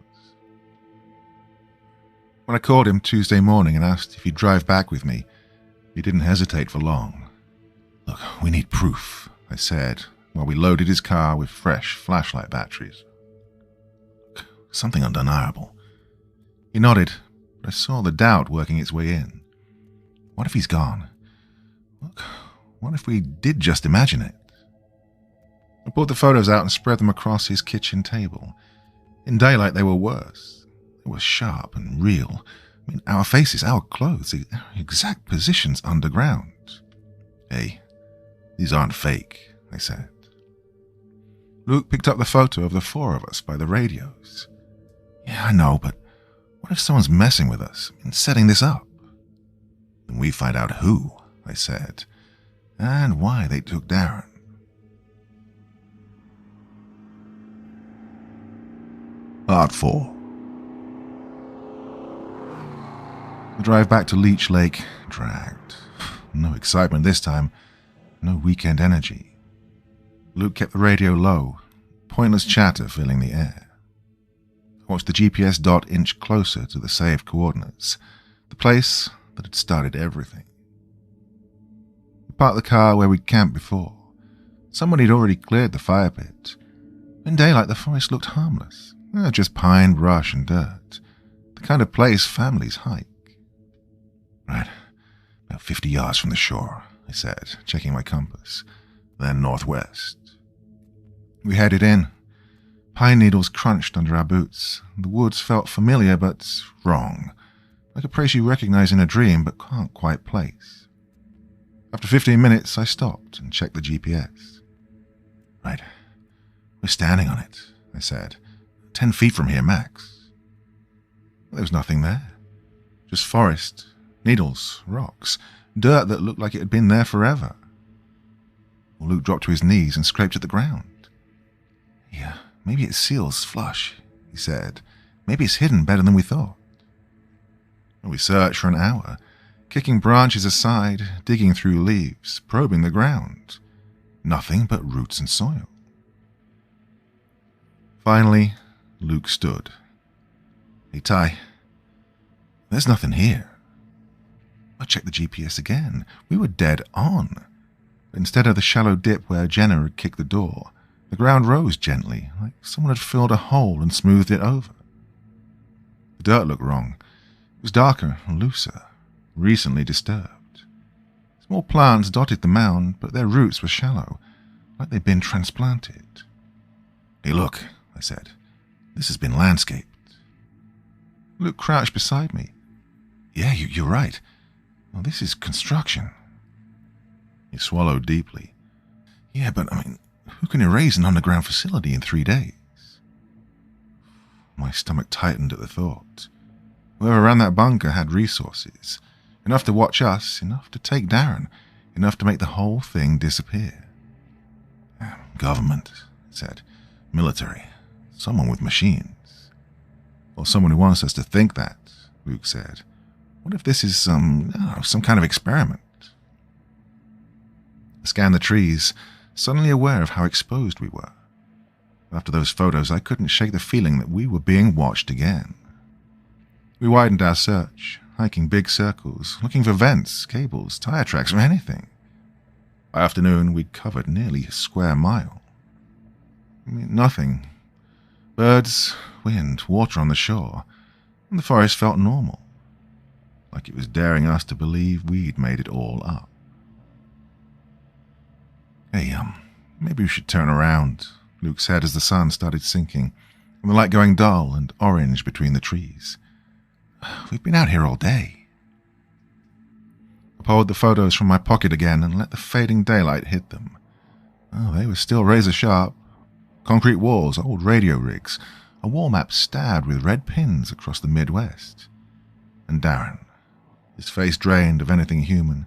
When I called him Tuesday morning and asked if he'd drive back with me, he didn't hesitate for long. Look, we need proof, I said, while we loaded his car with fresh flashlight batteries. Something undeniable. He nodded, but I saw the doubt working its way in. What if he's gone? Look, what if we did just imagine it? I pulled the photos out and spread them across his kitchen table. In daylight, they were worse. They were sharp and real. I mean, our faces, our clothes, our exact positions underground. Hey, these aren't fake, I said. Luke picked up the photo of the 4 of us by the radios. Yeah, I know, but what if someone's messing with us and setting this up? Then we find out who, I said, and why they took Darren. Part 4. The drive back to Leech Lake dragged. No excitement this time, no weekend energy. Luke kept the radio low, pointless chatter filling the air. I watched the GPS dot inch closer to the saved coordinates, the place that had started everything. We parked the car where we'd camped before. Somebody had already cleared the fire pit. In daylight, the forest looked harmless, just pine, brush, and dirt. The kind of place families hike. Right, about 50 yards from the shore, I said, checking my compass, then northwest. We headed in. Pine needles crunched under our boots. The woods felt familiar but wrong, like a place you recognize in a dream but can't quite place. After 15 minutes, I stopped and checked the GPS. Right, we're standing on it, I said. 10 feet from here, max. There was nothing there. Just forest, needles, rocks, dirt that looked like it had been there forever. Luke dropped to his knees and scraped at the ground. Yeah, maybe it seals flush, he said. Maybe it's hidden better than we thought. We searched for an hour, kicking branches aside, digging through leaves, probing the ground. Nothing but roots and soil. Finally, Luke stood. Hey, Ty, there's nothing here. I checked the GPS again. We were dead on. But instead of the shallow dip where Jenna had kicked the door, the ground rose gently, like someone had filled a hole and smoothed it over. The dirt looked wrong. It was darker and looser, recently disturbed. Small plants dotted the mound, but their roots were shallow, like they'd been transplanted. Hey, look, I said. This has been landscaped. Luke crouched beside me. Yeah, you're right. Well, this is construction. He swallowed deeply. Yeah, but, who can erase an underground facility in 3 days? My stomach tightened at the thought. Whoever ran that bunker had resources. Enough to watch us, enough to take Darren, enough to make the whole thing disappear. Government, I said. Military. Someone with machines. Or someone who wants us to think that, Luke said. What if this is some kind of experiment? I scanned the trees, suddenly aware of how exposed we were. After those photos, I couldn't shake the feeling that we were being watched again. We widened our search, hiking big circles, looking for vents, cables, tire tracks, or anything. By afternoon, we'd covered nearly a square mile. Nothing. Birds, wind, water on the shore, and the forest felt normal, like it was daring us to believe we'd made it all up. Hey, maybe we should turn around, Luke said as the sun started sinking, and the light going dull and orange between the trees. We've been out here all day. I pulled the photos from my pocket again and let the fading daylight hit them. Oh, they were still razor sharp. Concrete walls, old radio rigs, a wall map stabbed with red pins across the Midwest. And Darren, his face drained of anything human,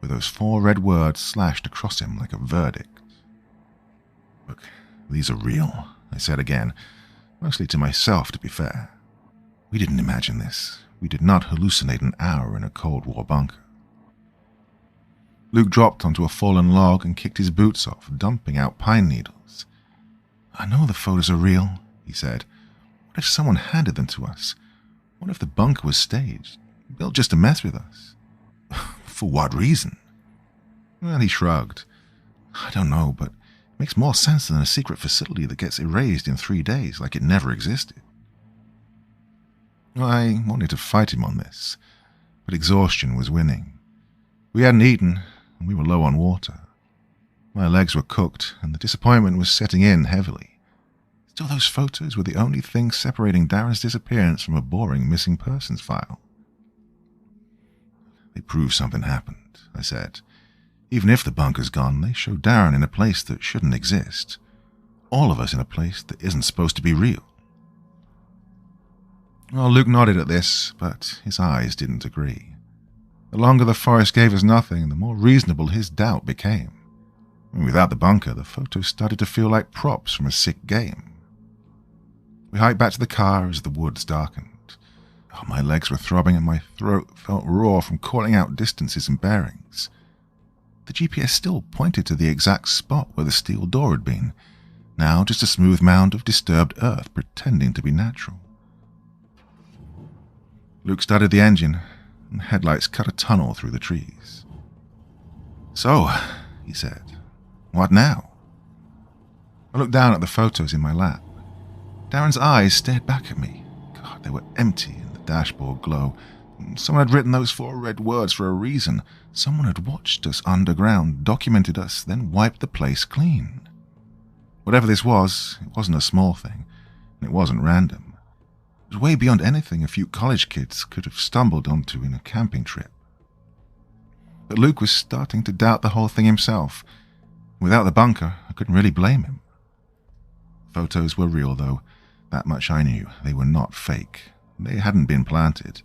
with those 4 red words slashed across him like a verdict. Look, these are real, I said again, mostly to myself, to be fair. We didn't imagine this. We did not hallucinate an hour in a Cold War bunker. Luke dropped onto a fallen log and kicked his boots off, dumping out pine needles. I know the photos are real, he said. What if someone handed them to us? What if the bunker was staged, built just to mess with us? For what reason? Well, he shrugged. I don't know, but it makes more sense than a secret facility that gets erased in 3 days like it never existed. I wanted to fight him on this, but exhaustion was winning. We hadn't eaten, and we were low on water. My legs were cooked, and the disappointment was setting in heavily. Still, those photos were the only thing separating Darren's disappearance from a boring missing persons file. They prove something happened, I said. Even if the bunker's gone, they show Darren in a place that shouldn't exist. All of us in a place that isn't supposed to be real. Well, Luke nodded at this, but his eyes didn't agree. The longer the forest gave us nothing, the more reasonable his doubt became. Without the bunker, the photos started to feel like props from a sick game. We hiked back to the car as the woods darkened. Oh, my legs were throbbing and my throat felt raw from calling out distances and bearings. The GPS still pointed to the exact spot where the steel door had been, now just a smooth mound of disturbed earth pretending to be natural. Luke started the engine, and the headlights cut a tunnel through the trees. "So," he said, "what now?" I looked down at the photos in my lap. Darren's eyes stared back at me. God, they were empty in the dashboard glow. Someone had written those 4 red words for a reason. Someone had watched us underground, documented us, then wiped the place clean. Whatever this was, it wasn't a small thing, and it wasn't random. It was way beyond anything a few college kids could have stumbled onto in a camping trip. But Luke was starting to doubt the whole thing himself. Without the bunker, I couldn't really blame him. Photos were real, though. That much I knew. They were not fake. They hadn't been planted.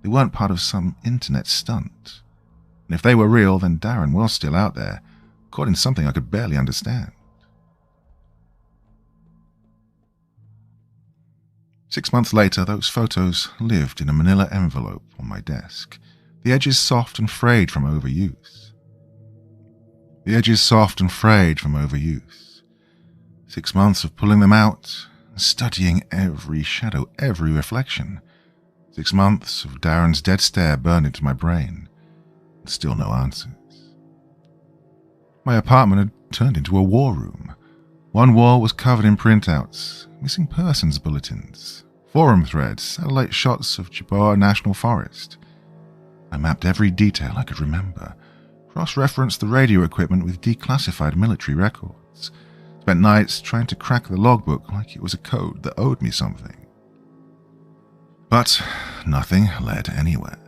They weren't part of some internet stunt. And if they were real, then Darren was still out there, caught in something I could barely understand. 6 months later, those photos lived in a manila envelope on my desk, the edges soft and frayed from overuse. 6 months of pulling them out, studying every shadow, every reflection. 6 months of Darren's dead stare burned into my brain, and still no answers. My apartment had turned into a war room. One wall was covered in printouts, missing persons bulletins, forum threads, satellite shots of Jabbar National Forest. I mapped every detail I could remember, cross-referenced the radio equipment with declassified military records, spent nights trying to crack the logbook like it was a code that owed me something. But nothing led anywhere.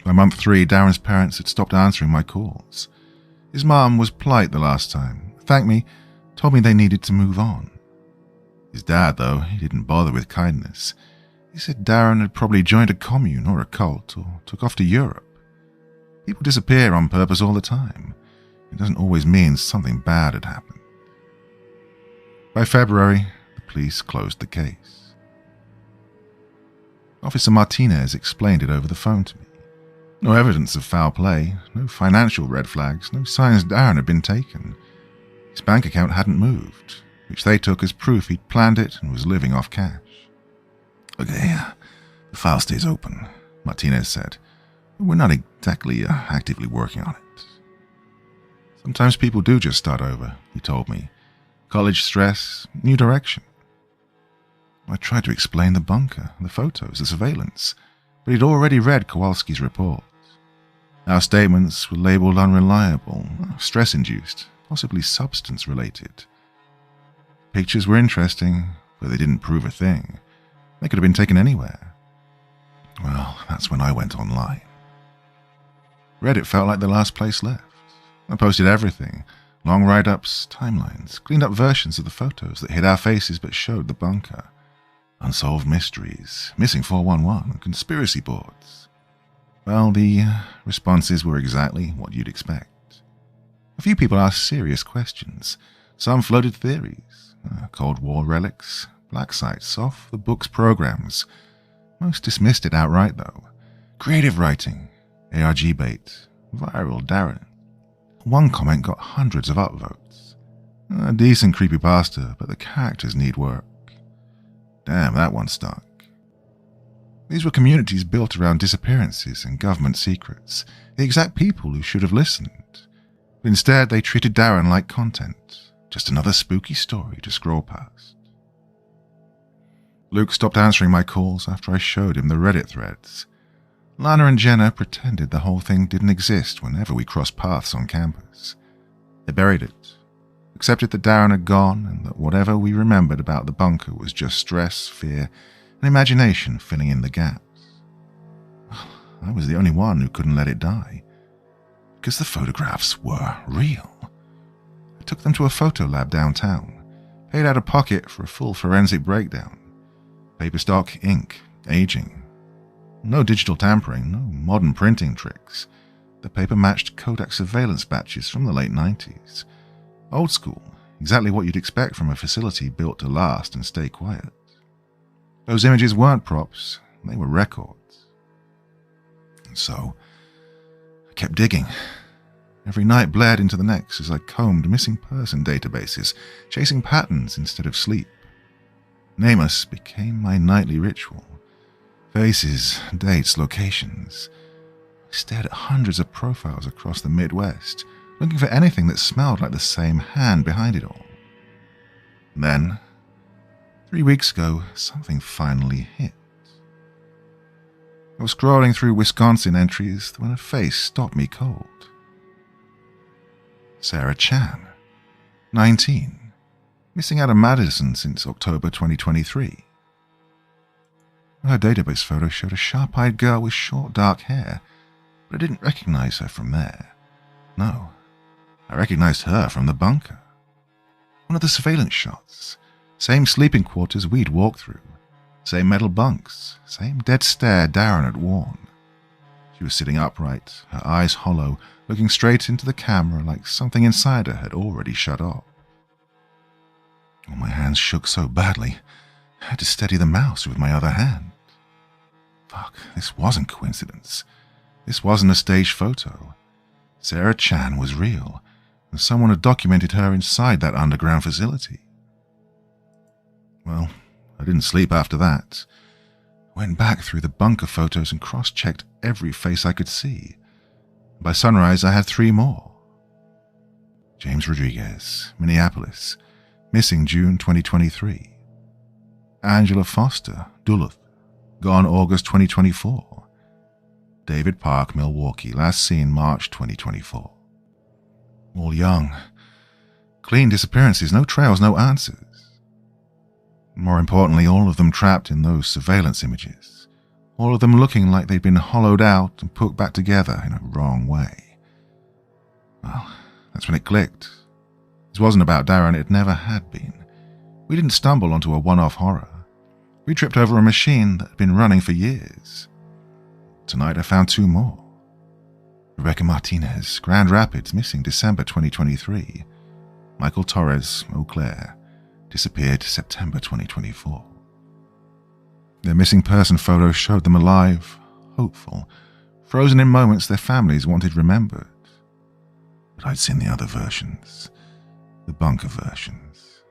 By month 3, Darren's parents had stopped answering my calls. His mom was polite the last time, thanked me, told me they needed to move on. His dad, though, he didn't bother with kindness. He said Darren had probably joined a commune or a cult or took off to Europe. People disappear on purpose all the time. It doesn't always mean something bad had happened. By February, the police closed the case. Officer Martinez explained it over the phone to me. No evidence of foul play, no financial red flags, no signs Darren had been taken. His bank account hadn't moved, which they took as proof he'd planned it and was living off cash. "Okay, the file stays open," Martinez said. "We're not exactly actively working on it." "Sometimes people do just start over," he told me. "College stress, new direction." I tried to explain the bunker, the photos, the surveillance, but he'd already read Kowalski's report. Our statements were labeled unreliable, stress-induced, possibly substance-related. Pictures were interesting, but they didn't prove a thing. They could have been taken anywhere. Well, that's when I went online. Reddit felt like the last place left. I posted everything, long write-ups, timelines, cleaned up versions of the photos that hid our faces but showed the bunker, unsolved mysteries, missing 411, conspiracy boards. Well, the responses were exactly what you'd expect. A few people asked serious questions. Some floated theories, Cold War relics, black sites off the book's programs. Most dismissed it outright, though. Creative writing, ARG bait, viral Darren. One comment got hundreds of upvotes. A decent creepypasta, but the characters need work. Damn, that one stuck. These were communities built around disappearances and government secrets, the exact people who should have listened. But instead, they treated Darren like content, just another spooky story to scroll past. Luke stopped answering my calls after I showed him the Reddit threads. Lana and Jenna pretended the whole thing didn't exist whenever we crossed paths on campus. They buried it, accepted that Darren had gone and that whatever we remembered about the bunker was just stress, fear, and imagination filling in the gaps. I was the only one who couldn't let it die, because the photographs were real. I took them to a photo lab downtown, paid out of pocket for a full forensic breakdown. Paper stock, ink, aging. No digital tampering, no modern printing tricks. The paper matched Kodak surveillance batches from the late 90s. Old school, exactly what you'd expect from a facility built to last and stay quiet. Those images weren't props, they were records. And so, I kept digging. Every night bled into the next as I combed missing person databases, chasing patterns instead of sleep. Namus became my nightly ritual. Faces, dates, locations. I stared at hundreds of profiles across the Midwest, looking for anything that smelled like the same hand behind it all. Then, 3 weeks ago, something finally hit. I was scrolling through Wisconsin entries when a face stopped me cold. Sarah Chan, 19, missing out of Madison since October 2023. Her database photo showed a sharp-eyed girl with short dark hair, but I didn't recognize her from there. No, I recognized her from the bunker. One of the surveillance shots. Same sleeping quarters we'd walked through. Same metal bunks. Same dead stare Darren had worn. She was sitting upright, her eyes hollow, looking straight into the camera like something inside her had already shut off. All my hands shook so badly, I had to steady the mouse with my other hand. Fuck, this wasn't coincidence. This wasn't a staged photo. Sarah Chan was real, and someone had documented her inside that underground facility. Well, I didn't sleep after that. I went back through the bunker photos and cross-checked every face I could see. By sunrise, I had 3 more. James Rodriguez, Minneapolis, missing June 2023. Angela Foster, Duluth, gone August 2024. David Park, Milwaukee, last seen March 2024. All young. Clean disappearances, no trails, no answers. More importantly, all of them trapped in those surveillance images. All of them looking like they'd been hollowed out and put back together in a wrong way. Well, that's when it clicked. This wasn't about Darren, it never had been. We didn't stumble onto a one-off horror. We tripped over a machine that had been running for years. Tonight I found 2 more. Rebecca Martinez, Grand Rapids, missing December 2023. Michael Torres, Eau Claire, disappeared September 2024. Their missing person photos showed them alive, hopeful, frozen in moments their families wanted remembered. But I'd seen the other versions, the bunker versions,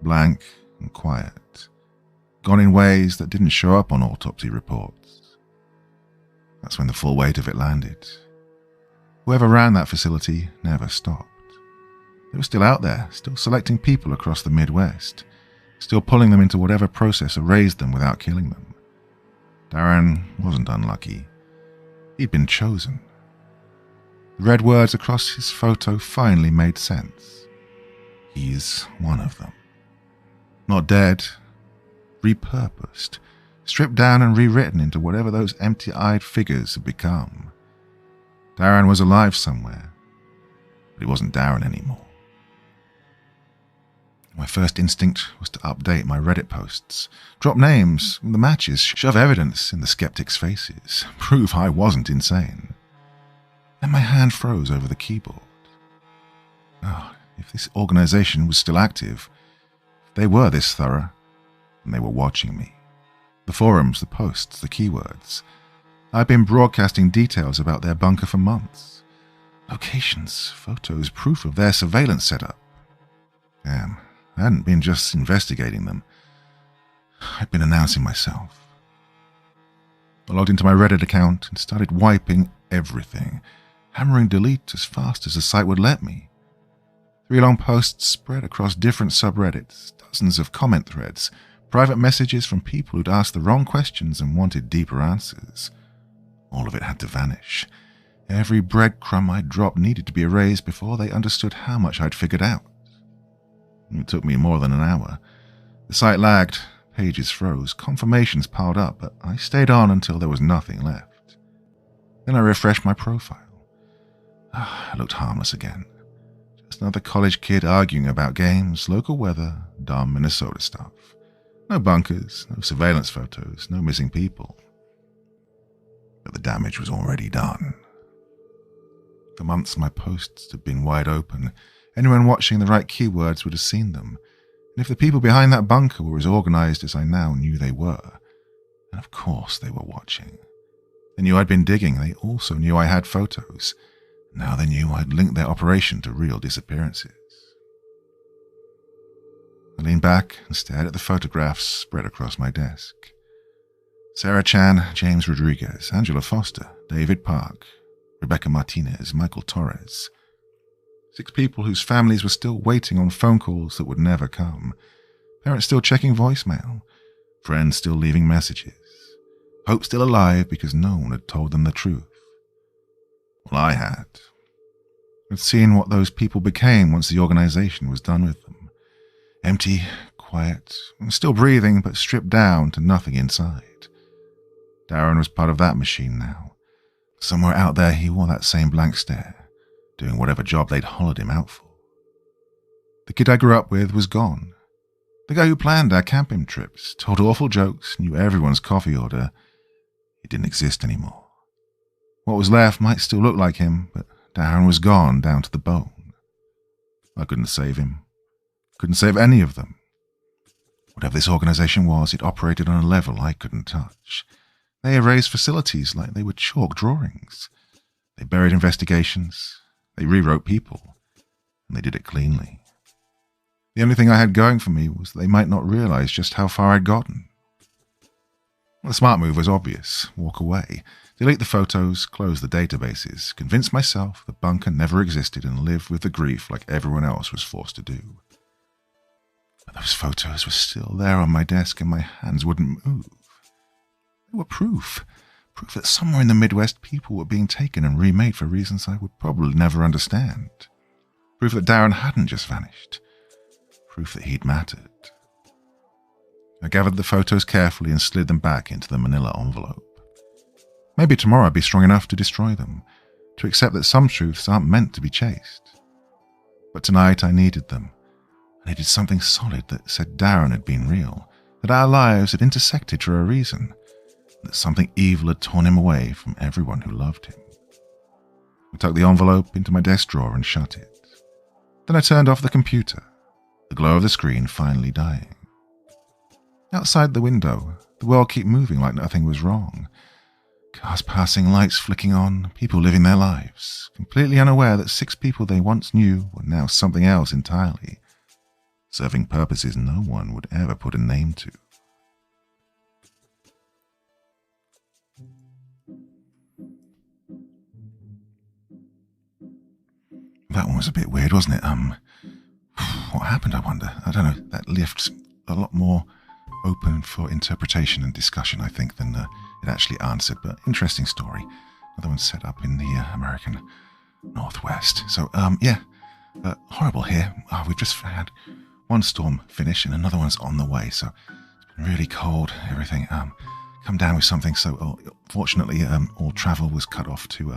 blank and quiet, gone in ways that didn't show up on autopsy reports. That's when the full weight of it landed. Whoever ran that facility never stopped. They were still out there, still selecting people across the Midwest, still pulling them into whatever process erased them without killing them. Darren wasn't unlucky. He'd been chosen. The red words across his photo finally made sense. He's one of them. Not dead, repurposed, stripped down and rewritten into whatever those empty-eyed figures had become. Darren was alive somewhere, but he wasn't Darren anymore. My first instinct was to update my Reddit posts, drop names in the matches, shove evidence in the skeptics' faces, prove I wasn't insane. Then my hand froze over the keyboard. Oh, if this organization was still active, if they were this thorough, and they were watching me. The forums, the posts, the keywords. I'd been broadcasting details about their bunker for months. Locations, photos, proof of their surveillance setup. Damn. I hadn't been just investigating them. I'd been announcing myself. I logged into my Reddit account and started wiping everything, hammering delete as fast as the site would let me. 3 long posts spread across different subreddits, dozens of comment threads, private messages from people who'd asked the wrong questions and wanted deeper answers. All of it had to vanish. Every breadcrumb I'd dropped needed to be erased before they understood how much I'd figured out. It took me more than an hour. The site lagged, pages froze, confirmations piled up, but I stayed on until there was nothing left. Then I refreshed my profile. I looked harmless again. Just another college kid arguing about games, local weather, dumb Minnesota stuff. No bunkers, no surveillance photos, no missing people. But the damage was already done. For months my posts had been wide open. Anyone watching the right keywords would have seen them, and if the people behind that bunker were as organized as I now knew they were, And of course they were watching. They knew I'd been digging. They also knew I had photos. Now they knew I'd linked their operation to real disappearances. I leaned back and stared at the photographs spread across my desk. Sarah Chan, James Rodriguez, Angela Foster, David Park, Rebecca Martinez, Michael Torres. 6 people whose families were still waiting on phone calls that would never come. Parents still checking voicemail. Friends still leaving messages. Hope still alive because no one had told them the truth. Well, I had. I'd seen what those people became once the organization was done with them. Empty, quiet, still breathing, but stripped down to nothing inside. Darren was part of that machine now. Somewhere out there he wore that same blank stare, doing whatever job they'd hollowed him out for. The kid I grew up with was gone. The guy who planned our camping trips, told awful jokes, knew everyone's coffee order. He didn't exist anymore. What was left might still look like him, but Darren was gone down to the bone. I couldn't save him. Couldn't save any of them. Whatever this organization was, it operated on a level I couldn't touch. They erased facilities like they were chalk drawings. They buried investigations. They rewrote people. And they did it cleanly. The only thing I had going for me was that they might not realize just how far I'd gotten. The smart move was obvious. Walk away. Delete the photos, close the databases, convince myself the bunker never existed and live with the grief like everyone else was forced to do. But those photos were still there on my desk and my hands wouldn't move. They were proof that somewhere in the Midwest people were being taken and remade for reasons I would probably never understand. Proof that Darren hadn't just vanished. Proof that he'd mattered. I gathered the photos carefully and slid them back into the manila envelope. Maybe tomorrow I'd be strong enough to destroy them, to accept that some truths aren't meant to be chased. But tonight I needed them. I needed something solid that said Darren had been real, that our lives had intersected for a reason, that something evil had torn him away from everyone who loved him. I tucked the envelope into my desk drawer and shut it. Then I turned off the computer, the glow of the screen finally dying. Outside the window, the world kept moving like nothing was wrong. Cars passing, lights flicking on, people living their lives, completely unaware that 6 people they once knew were now something else entirely, serving purposes no one would ever put a name to. That one was a bit weird, wasn't it? What happened, I wonder? I don't know. That left a lot more open for interpretation and discussion, I think, than it actually answered. But interesting story. Another one set up in the American Northwest. So, horrible here. We've just had one storm finish and another one's on the way. So it's been really cold, everything. Come down with something. So, fortunately, all travel was cut off to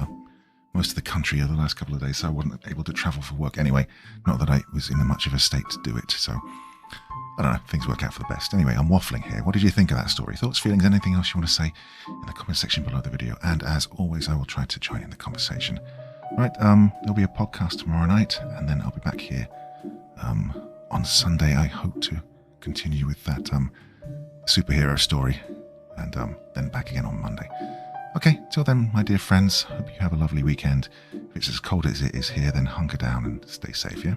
most of the country over the last couple of days, so I wasn't able to travel for work anyway. Not that I was in much of a state to do it, so I don't know, things work out for the best. Anyway, I'm waffling here. What did you think of that story? Thoughts, feelings, anything else you want to say in the comment section below the video? And as always, I will try to join in the conversation. Right, there'll be a podcast tomorrow night, and then I'll be back here on Sunday. I hope to continue with that superhero story, and then back again on Monday. Okay, till then, my dear friends, hope you have a lovely weekend. If it's as cold as it is here, then hunker down and stay safe, yeah?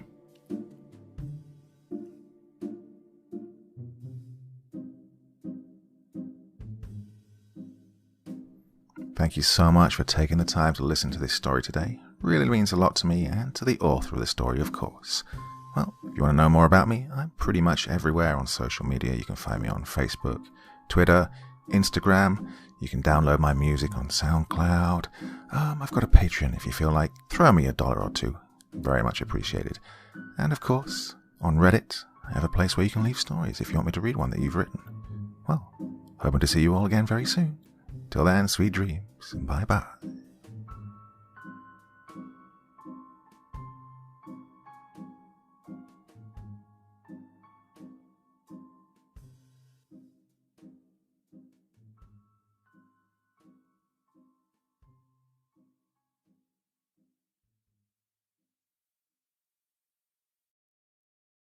Thank you so much for taking the time to listen to this story today. Really means a lot to me and to the author of the story, of course. Well, if you want to know more about me, I'm pretty much everywhere on social media. You can find me on Facebook, Twitter, Instagram. You can download my music on SoundCloud. I've got a Patreon if you feel like. Throw me $1 or $2. Very much appreciated. And of course, on Reddit, I have a place where you can leave stories if you want me to read one that you've written. Well, hoping to see you all again very soon. Till then, sweet dreams. Bye-bye.